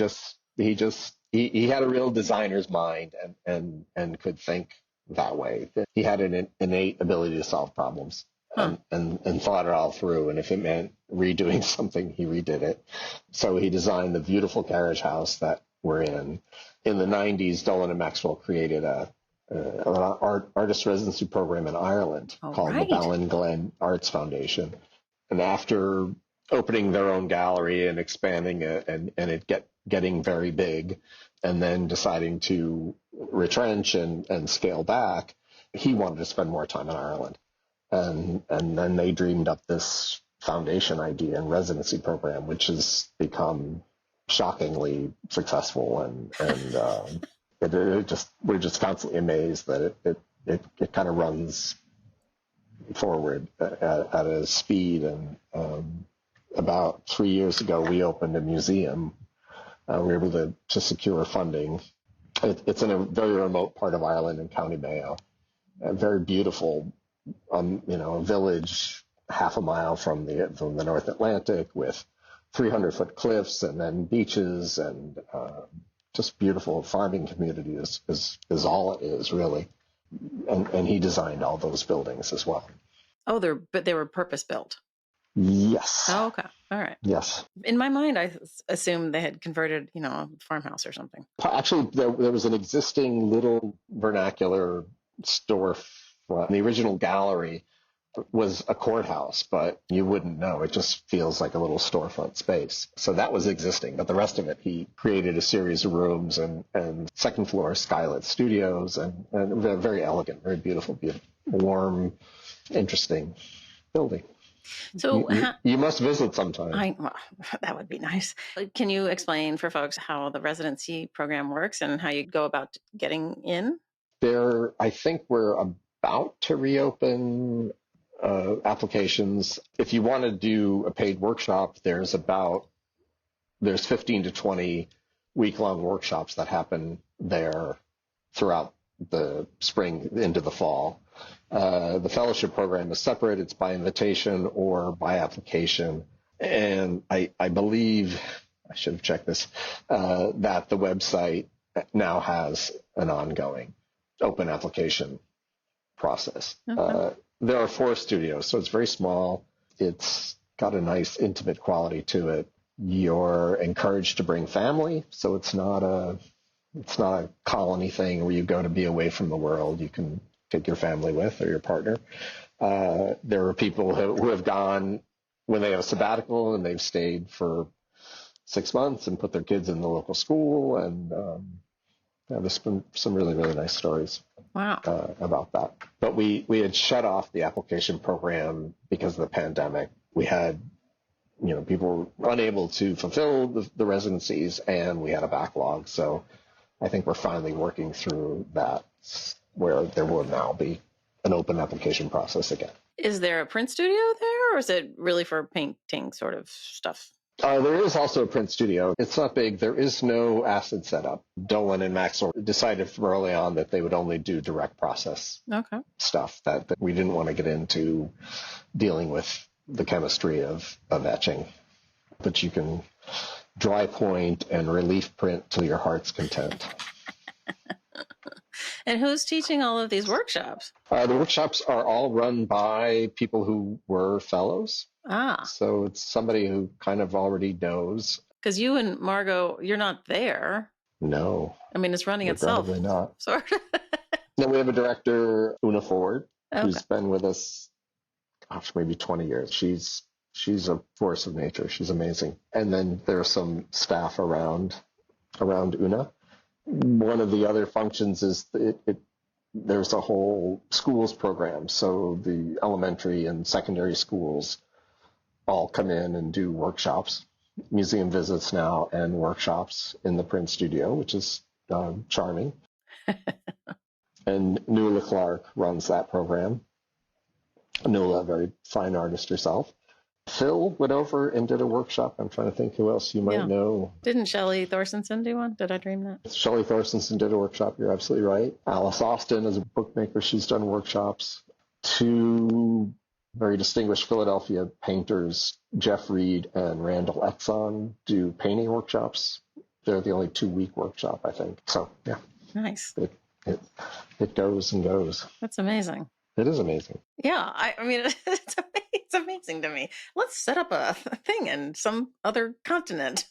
had a real designer's mind and could think that way. He had an innate ability to solve problems. And thought it all through. And if it meant redoing something, he redid it. So he designed the beautiful carriage house that we're in. In the 90s, Dolan and Maxwell created an artist residency program in Ireland called the Ballinglen Arts Foundation. And after opening their own gallery and expanding it and it getting very big, and then deciding to retrench and scale back, he wanted to spend more time in Ireland. And then they dreamed up this foundation idea and residency program, which has become shockingly successful. And we're just constantly amazed that it kind of runs forward at a speed. And about 3 years ago, we opened a museum We were able to secure funding. It's in a very remote part of Ireland in County Mayo. A very beautiful, a village half a mile from the North Atlantic with 300-foot cliffs and then beaches and just beautiful farming community is all it is, really. And he designed all those buildings as well. Oh, but they were purpose built. Yes. Oh, okay. All right. Yes. In my mind, I assumed they had converted, a farmhouse or something. Actually, there was an existing little vernacular storefront. The original gallery was a courthouse, but you wouldn't know. It just feels like a little storefront space. So that was existing, but the rest of it, he created a series of rooms and second floor skylit studios and very elegant, very beautiful, warm, interesting building. So you must visit sometime. Well, that would be nice. Can you explain for folks how the residency program works and how you go about getting in? I think we're about to reopen applications. If you want to do a paid workshop, there's 15 to 20 week-long workshops that happen there throughout the spring into the fall. The fellowship program is separate. It's by invitation or by application. And I believe, I should have checked this, that the website now has an ongoing open application process. Okay. There are 4 studios, so it's very small. It's got a nice intimate quality to it. You're encouraged to bring family, so it's not a colony thing where you go to be away from the world. You can take your family with or your partner. There are people who have gone when they have a sabbatical and they've stayed for 6 months and put their kids in the local school. And there's been some really, really nice stories. Wow. About that. But we had shut off the application program because of the pandemic. We had, people were unable to fulfill the residencies, and we had a backlog. So I think we're finally working through that, where there will now be an open application process again. Is there a print studio there, or is it really for painting sort of stuff? There is also a print studio. It's not big. There is no acid setup. Dolan and Maxwell decided from early on that they would only do direct process stuff, that we didn't want to get into dealing with the chemistry of etching. But you can dry point and relief print to your heart's content. And who's teaching all of these workshops? The workshops are all run by people who were fellows. So it's somebody who kind of already knows. Because you and Margot, you're not there. No. I mean, it's running itself. Probably not. Sort of. No, we have a director, Una Ford, who's been with us, maybe 20 years. She's a force of nature. She's amazing. And then there's some staff around Una. One of the other functions is there's a whole schools program. So the elementary and secondary schools all come in and do workshops, museum visits now, and workshops in the print studio, which is charming. And Nuala Clark runs that program. Nuala, a very fine artist herself. Phil went over and did a workshop. I'm trying to think who else you might know. Didn't Shelley Thorstenson do one? Did I dream that? Shelley Thorstenson did a workshop. You're absolutely right. Alice Austin is a bookmaker. She's done workshops. 2 very distinguished Philadelphia painters, Jeff Reed and Randall Exon, do painting workshops. They're the only 2-week workshop, I think. So, yeah. Nice. It goes and goes. That's amazing. It is amazing. Yeah, I mean, it's amazing to me. Let's set up a thing in some other continent.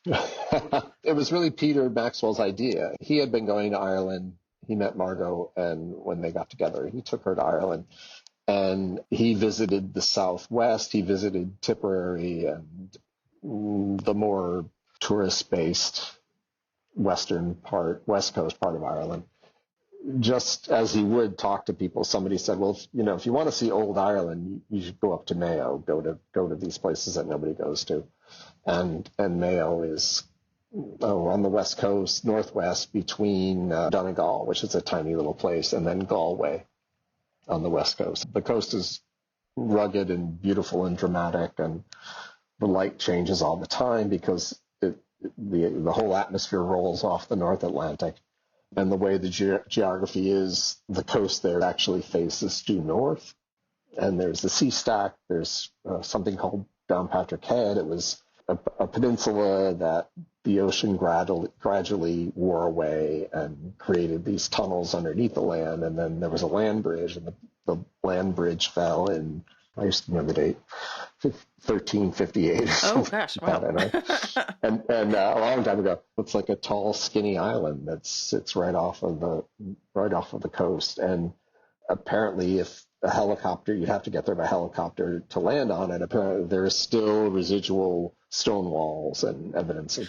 It was really Peter Maxwell's idea. He had been going to Ireland. He met Margot, and when they got together, he took her to Ireland. And he visited the Southwest. He visited Tipperary and the more tourist-based West Coast part of Ireland. Just as he would talk to people, somebody said, well, if you want to see old Ireland, you should go up to Mayo, go to these places that nobody goes to. And Mayo is on the West Coast, Northwest, between Donegal, which is a tiny little place, and then Galway on the West Coast. The coast is rugged and beautiful and dramatic, and the light changes all the time because the whole atmosphere rolls off the North Atlantic. And the way the geography is, the coast there actually faces due north. And there's the sea stack. There's something called Downpatrick Head. It was a peninsula that the ocean gradually wore away and created these tunnels underneath the land. And then there was a land bridge, and the land bridge fell in, I used to know the date, 1358. Oh gosh, wow. And a long time ago. It's like a tall, skinny island that sits right off of the coast. And apparently, if a helicopter, you'd have to get there by helicopter to land on it. Apparently, there is still residual stone walls and evidence of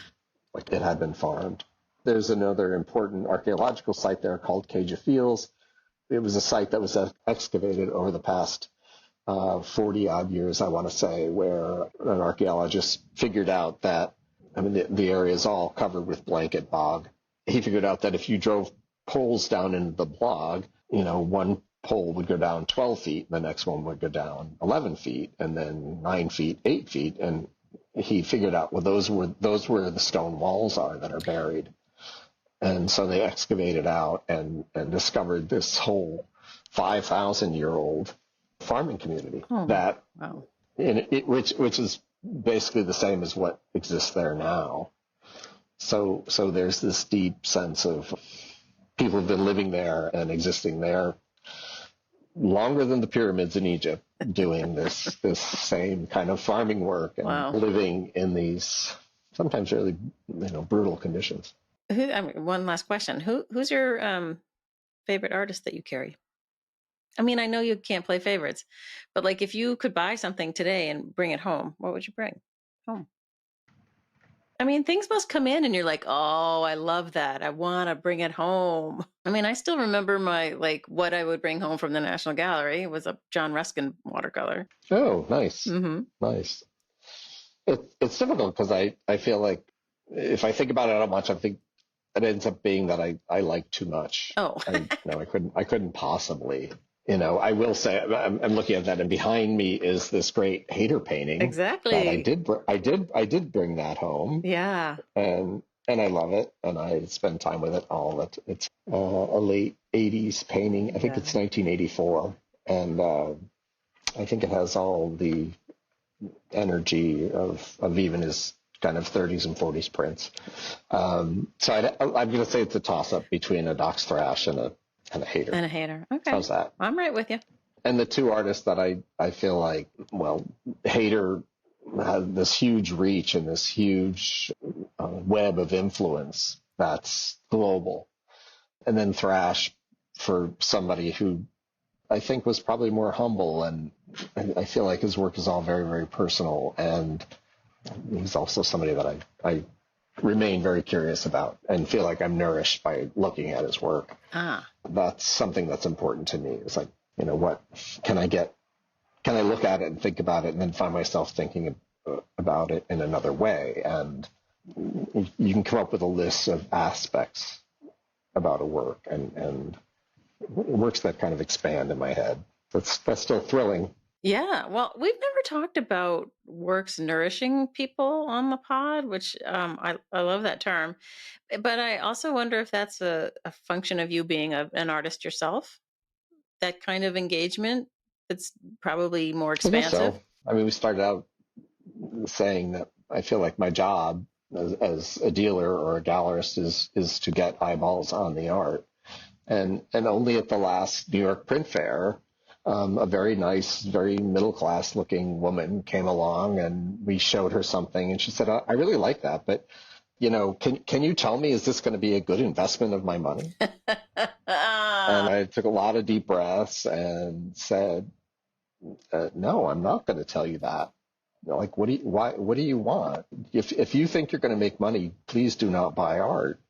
like it had been farmed. There's another important archaeological site there called Cage of Fields. It was a site that was excavated over the past 40 odd years, I want to say, where an archaeologist figured out that, I mean, the area is all covered with blanket bog. He figured out that if you drove poles down into the bog, one pole would go down 12 feet, and the next one would go down 11 feet, and then 9 feet, 8 feet. And he figured out, well, those were the stone walls are that are buried. And so they excavated out and discovered this whole 5,000-year-old farming community which is basically the same as what exists there now. So there's this deep sense of people have been living there and existing there longer than the pyramids in Egypt, doing this same kind of farming work and living in these sometimes really brutal conditions. One last question: who's your favorite artist that you carry? I mean, I know you can't play favorites, but like if you could buy something today and bring it home, what would you bring home? I mean, things must come in and you're like, oh, I love that. I want to bring it home. I mean, I still remember what I would bring home from the National Gallery was a John Ruskin watercolor. Oh, nice. Mm-hmm. Nice. It's difficult because I feel like if I think about it how much, I think it ends up being that I like too much. Oh. I couldn't possibly. I will say I'm looking at that, and behind me is this great Hayter painting. Exactly. That I did bring that home. Yeah. And I love it, and I spend time with it all. It's a late '80s painting. I think it's 1984, and I think it has all the energy of even his kind of 30s and 40s prints. So I'm going to say it's a toss-up between a Dox Thrash and a Hayter. And a Hayter. Okay. How's that? I'm right with you. And the two artists that I feel like, well, Hayter had this huge reach and this huge web of influence that's global. And then Thrash, for somebody who I think was probably more humble, and I feel like his work is all very, very personal. And he's also somebody that I remain very curious about and feel like I'm nourished by looking at his work. That's something that's important to me. It's like, what can I look at it and think about it and then find myself thinking about it in another way. And you can come up with a list of aspects about a work and works that kind of expand in my head. That's still thrilling. Yeah, well, we've never talked about works nourishing people on the pod, which I love that term. But I also wonder if that's a function of you being an artist yourself, that kind of engagement. It's probably more expansive. I think so. I mean, we started out saying that I feel like my job as a dealer or a gallerist is to get eyeballs on the art. And only at the last New York Print Fair, a very nice, very middle-class looking woman came along and we showed her something and she said, I really like that, but can you tell me, is this going to be a good investment of my money? And I took a lot of deep breaths and said, no, I'm not going to tell you that. Like, what do you want? If you think you're going to make money, please do not buy art.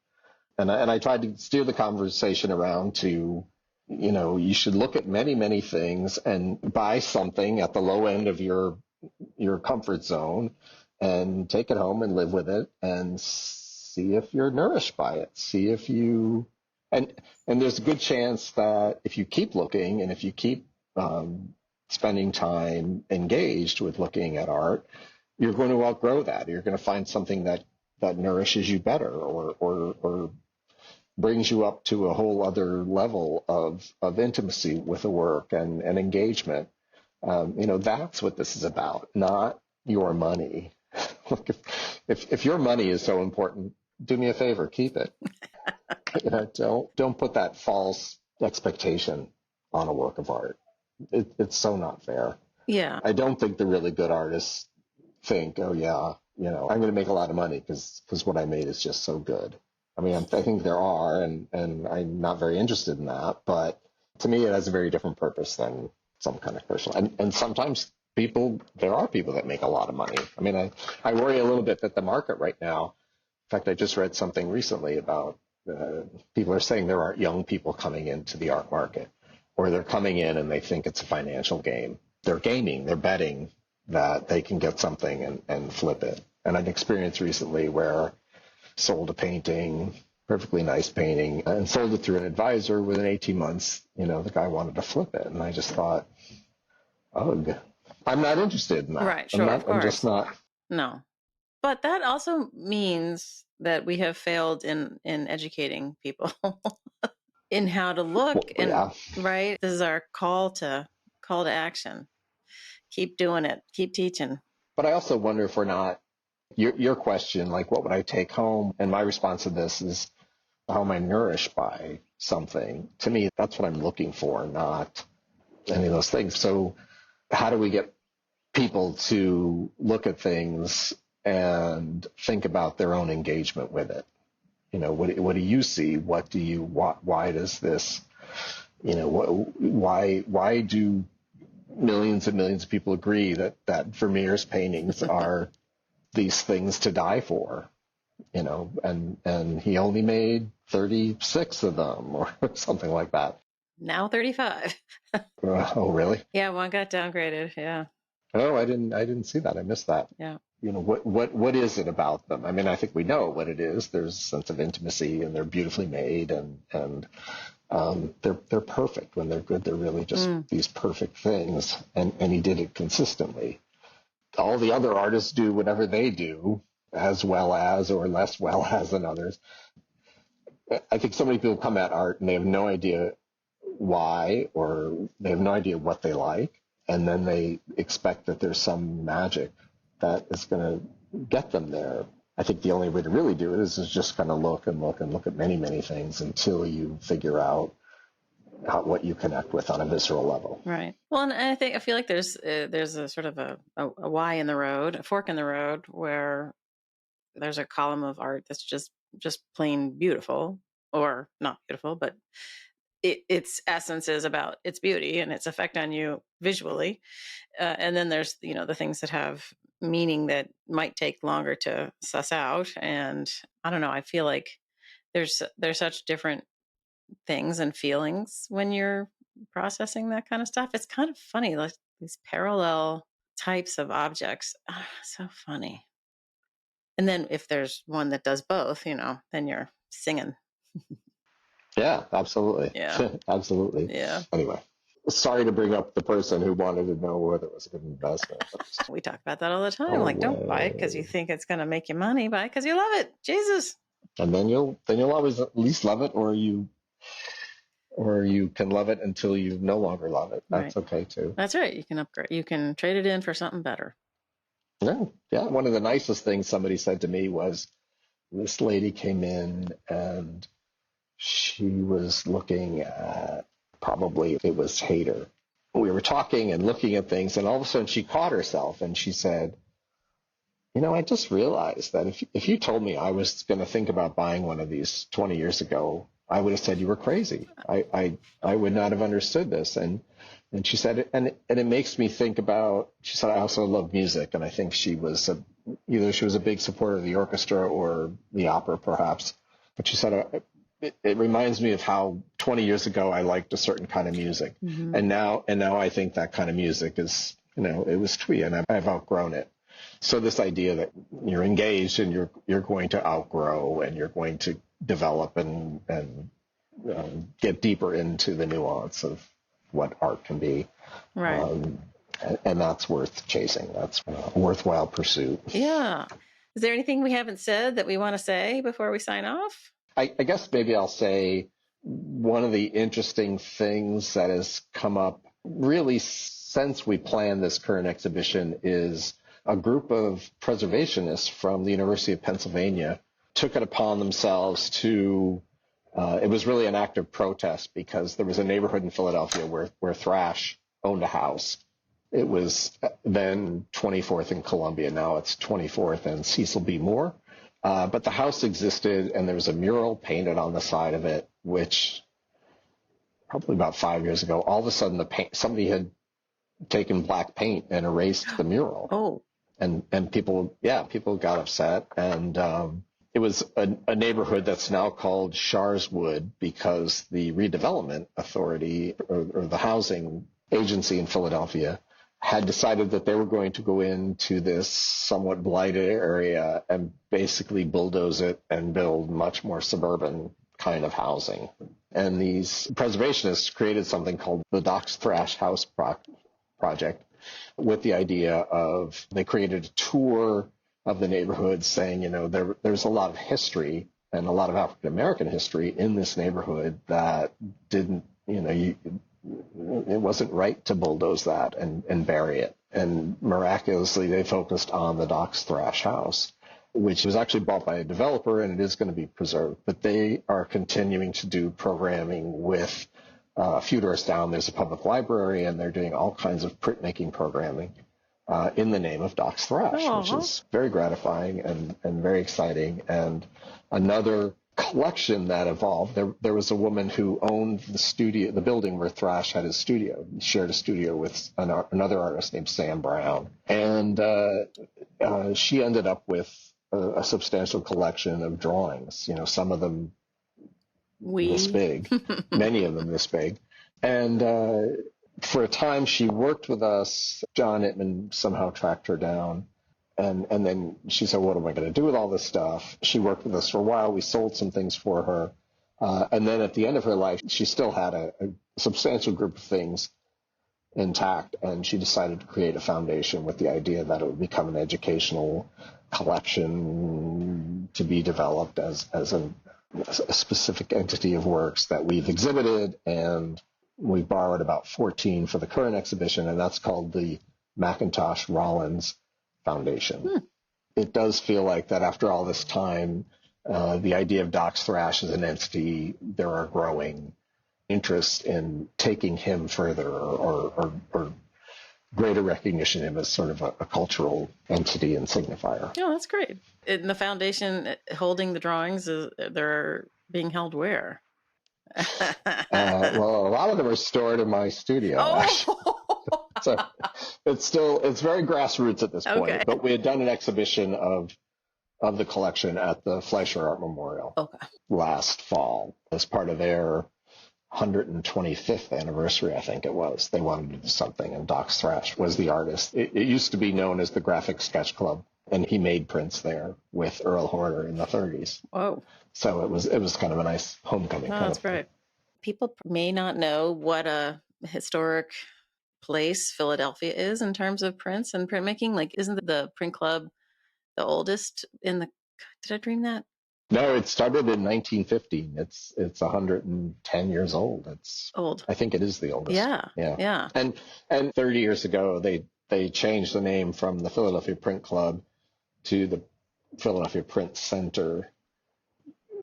And I tried to steer the conversation around to, you should look at many, many things and buy something at the low end of your comfort zone and take it home and live with it and see if you're nourished by it. See if you, and there's a good chance that if you keep looking and if you keep spending time engaged with looking at art, you're going to outgrow that. You're going to find something that that nourishes you better or brings you up to a whole other level of intimacy with the work and engagement. That's what this is about, not your money. Look, if your money is so important, do me a favor, keep it. Don't put that false expectation on a work of art. It's so not fair. Yeah. I don't think the really good artists think, oh yeah, I'm going to make a lot of money because what I made is just so good. I mean, I think there are, and I'm not very interested in that. But to me, it has a very different purpose than some kind of personal. And sometimes there are people that make a lot of money. I mean, I worry a little bit that the market right now. In fact, I just read something recently about people are saying there aren't young people coming into the art market, or they're coming in and they think it's a financial game. They're gaming, they're betting that they can get something and flip it. And I've experienced recently where sold a painting, perfectly nice painting, and sold it through an advisor within 18 months. The guy wanted to flip it. And I just thought, ugh, I'm not interested in that. Right, sure, of course. I'm just not. No. But that also means that we have failed in educating people in how to look. Right? This is our call to action. Keep doing it. Keep teaching. But I also wonder if we're not, your question, like what would I take home? And my response to this is, how am I nourished by something? To me, that's what I'm looking for, not any of those things. So how do we get people to look at things and think about their own engagement with it? What do you see? Why does this, why do millions and millions of people agree that Vermeer's paintings are these things to die for, and he only made 36 of them or something like that. Now 35. Oh, really? Yeah, one got downgraded. Yeah. Oh, I didn't see that. I missed that. Yeah. What is it about them? I mean, I think we know what it is. There's a sense of intimacy, and they're beautifully made, and they're perfect when they're good. They're really just these perfect things, and he did it consistently. All the other artists do whatever they do, as well as or less well as than others. I think so many people come at art and they have no idea why, or they have no idea what they like, and then they expect that there's some magic that is going to get them there. I think the only way to really do it is just kind of look at many, many things until you figure out what you connect with on a visceral level. Right. Well, and I feel like there's a sort of a Y in the road, a fork in the road, where there's a column of art that's just plain beautiful, or not beautiful, but its essence is about its beauty and its effect on you visually. And then there's, the things that have meaning that might take longer to suss out. And I don't know, I feel like there's such different things and feelings when you're processing that kind of stuff. It's kind of funny, like these parallel types of objects. So funny. And then if there's one that does both, then you're singing. Yeah, absolutely. Yeah. Absolutely. Yeah. Anyway, sorry to bring up the person who wanted to know whether it was a good investment. We talk about that all the time. Don't buy it because you think it's going to make you money. Buy it because you love it. Jesus. And then you'll always at least love it, or you can love it until you no longer love it. That's right. Okay too. That's right. You can upgrade. You can trade it in for something better. Yeah. One of the nicest things somebody said to me was, this lady came in and she was looking at, probably it was Hayter. We were talking and looking at things, and all of a sudden she caught herself and she said, I just realized that if you told me I was going to think about buying one of these 20 years ago, I would have said you were crazy. I would not have understood this. And she said, and it makes me think about, she said, I also love music. And I think she was either she was a big supporter of the orchestra or the opera, perhaps. But she said, it reminds me of how 20 years ago I liked a certain kind of music. Mm-hmm. And now I think that kind of music is, it was twee, and I've outgrown it. So this idea that you're engaged and you're going to outgrow and you're going to develop and get deeper into the nuance of what art can be. Right. And that's worth chasing. That's a worthwhile pursuit. Yeah. Is there anything we haven't said that we want to say before we sign off? I guess maybe I'll say one of the interesting things that has come up really since we planned this current exhibition is a group of preservationists from the University of Pennsylvania took it upon themselves to, it was really an act of protest because there was a neighborhood in Philadelphia where Thrash owned a house. It was then 24th and Columbia. Now it's 24th and Cecil B. Moore. But the house existed, and there was a mural painted on the side of it, which probably about 5 years ago, all of a sudden somebody had taken black paint and erased the mural. Oh. And people got upset. And it was a neighborhood that's now called Sharswood because the redevelopment authority or the housing agency in Philadelphia had decided that they were going to go into this somewhat blighted area and basically bulldoze it and build much more suburban kind of housing. And these preservationists created something called the Dox Thrash House Project with the idea of, they created a tour of the neighborhood saying, there's a lot of history and a lot of African American history in this neighborhood that didn't, it wasn't right to bulldoze that and bury it. And miraculously, they focused on the Dox Thrash house, which was actually bought by a developer, and it is going to be preserved. But they are continuing to do programming with a few doors down. There's a public library, and they're doing all kinds of printmaking programming in the name of Dox Thrash, which is very gratifying and very exciting. And another collection that evolved. There was a woman who owned the building where Thrash had his studio. He shared a studio with another artist named Sam Brown. And she ended up with a substantial collection of drawings, some of them this big, many of them this big. And for a time, she worked with us. John Ittman somehow tracked her down. And then she said, what am I going to do with all this stuff? She worked with us for a while. We sold some things for her. And then at the end of her life, she still had a substantial group of things intact. And she decided to create a foundation with the idea that it would become an educational collection to be developed as a specific entity of works that we've exhibited. And we borrowed about 14 for the current exhibition. And that's called the Macintosh Rollins Foundation. It does feel like that after all this time, the idea of Dox Thrash as an entity, there are growing interests in taking him further or greater recognition of him as sort of a cultural entity and signifier. Oh, that's great. In the foundation holding the drawings, they're being held where? Well, a lot of them are stored in my studio. So it's very grassroots at this point. Okay. But we had done an exhibition of the collection at the Fleischer Art Memorial last fall as part of their 125th anniversary, I think it was. They wanted to do something, and Dox Thrash was the artist. It used to be known as the Graphic Sketch Club, and he made prints there with Earl Horner in the 30s. Whoa! So it was kind of a nice homecoming. That's great. People may not know what a historic place Philadelphia is in terms of prints and printmaking. Like, isn't the print club the oldest in the? Did I dream that? No, it started in 1915. It's 110 years old. It's old. I think it is the oldest. Yeah. And 30 years ago, they changed the name from the Philadelphia Print Club to the Philadelphia Print Center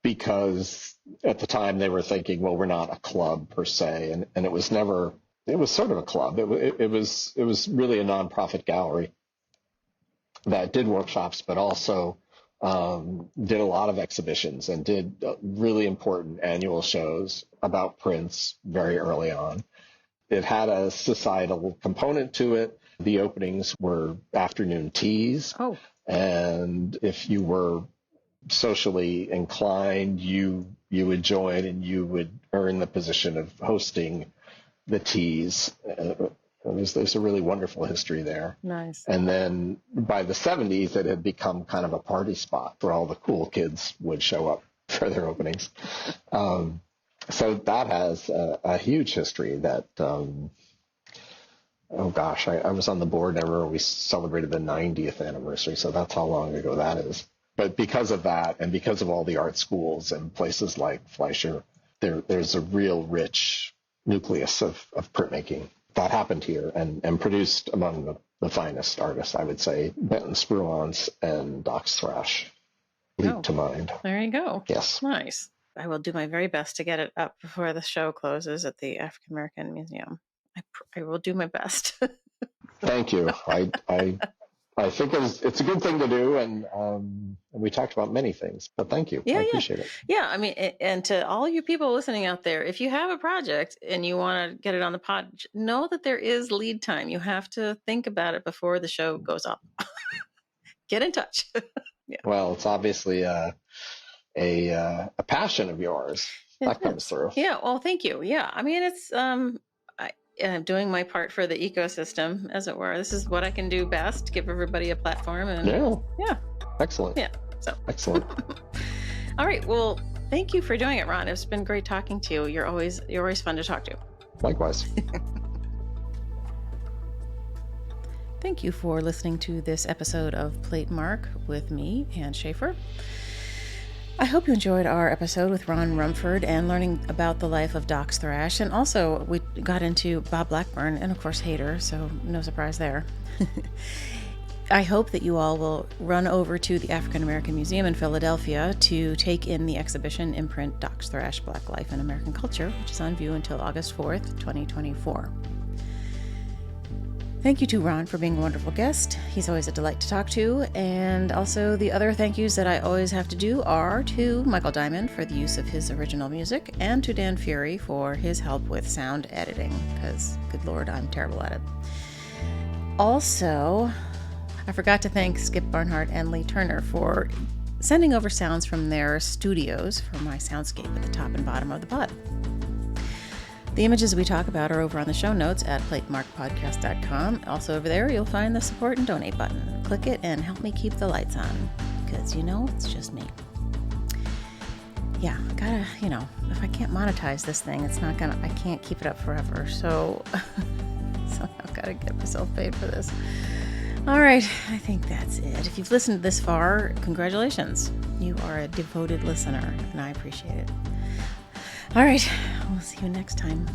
because at the time they were thinking, well, we're not a club per se, and it was never. It was sort of a club. It was really a nonprofit gallery that did workshops, but also did a lot of exhibitions and did really important annual shows about prints very early on. It had a societal component to it. The openings were afternoon teas. And if you were socially inclined, you would join and you would earn the position of hosting the teas. There's a really wonderful history there. Nice. And then by the 70s, it had become kind of a party spot where all the cool kids would show up for their openings. So that has a huge history that oh gosh, I was on the board. I remember we celebrated the 90th anniversary, so that's how long ago that is. But because of that, and because of all the art schools and places like Fleischer, there's a real rich nucleus of printmaking that happened here and produced among the finest artists, I would say. Benton Spruance and Dox Thrash leap to mind. There you go. Yes. Nice. I will do my very best to get it up before the show closes at the African American Museum. I will do my best. Thank you. I think it's a good thing to do, and we talked about many things, but thank you. I appreciate it. Yeah, I mean, and to all you people listening out there, if you have a project and you want to get it on the pod, know that there is lead time. You have to think about it before the show goes up. Get in touch. Yeah. Well, it's obviously a passion of yours that comes through. Yeah. Well, thank you. Yeah. I mean, it's I'm doing my part for the ecosystem, as it were. This is what I can do best: give everybody a platform. And yeah. Excellent. Yeah. So excellent. All right. Well, thank you for doing it, Ron. It's been great talking to you. You're always fun to talk to. Likewise. Thank you for listening to this episode of Platemark with me, Ann Shafer. I hope you enjoyed our episode with Ron Rumford and learning about the life of Dox Thrash. And also, we got into Bob Blackburn and, of course, Hayter, so no surprise there. I hope that you all will run over to the African American Museum in Philadelphia to take in the exhibition Imprint Dox Thrash, Black Life and American Culture, which is on view until August 4th, 2024. Thank you to Ron for being a wonderful guest. He's always a delight to talk to. And also the other thank yous that I always have to do are to Michael Diamond for the use of his original music and to Dan Fury for his help with sound editing, because, good Lord, I'm terrible at it. Also, I forgot to thank Skip Barnhart and Lee Turner for sending over sounds from their studios for my soundscape at the top and bottom of the pod. The images we talk about are over on the show notes at platemarkpodcast.com. Also over there, you'll find the support and donate button. Click it and help me keep the lights on, because, it's just me. Yeah, gotta, if I can't monetize this thing, I can't keep it up forever. So I've got to get myself paid for this. All right, I think that's it. If you've listened this far, congratulations. You are a devoted listener, and I appreciate it. All right, we'll see you next time.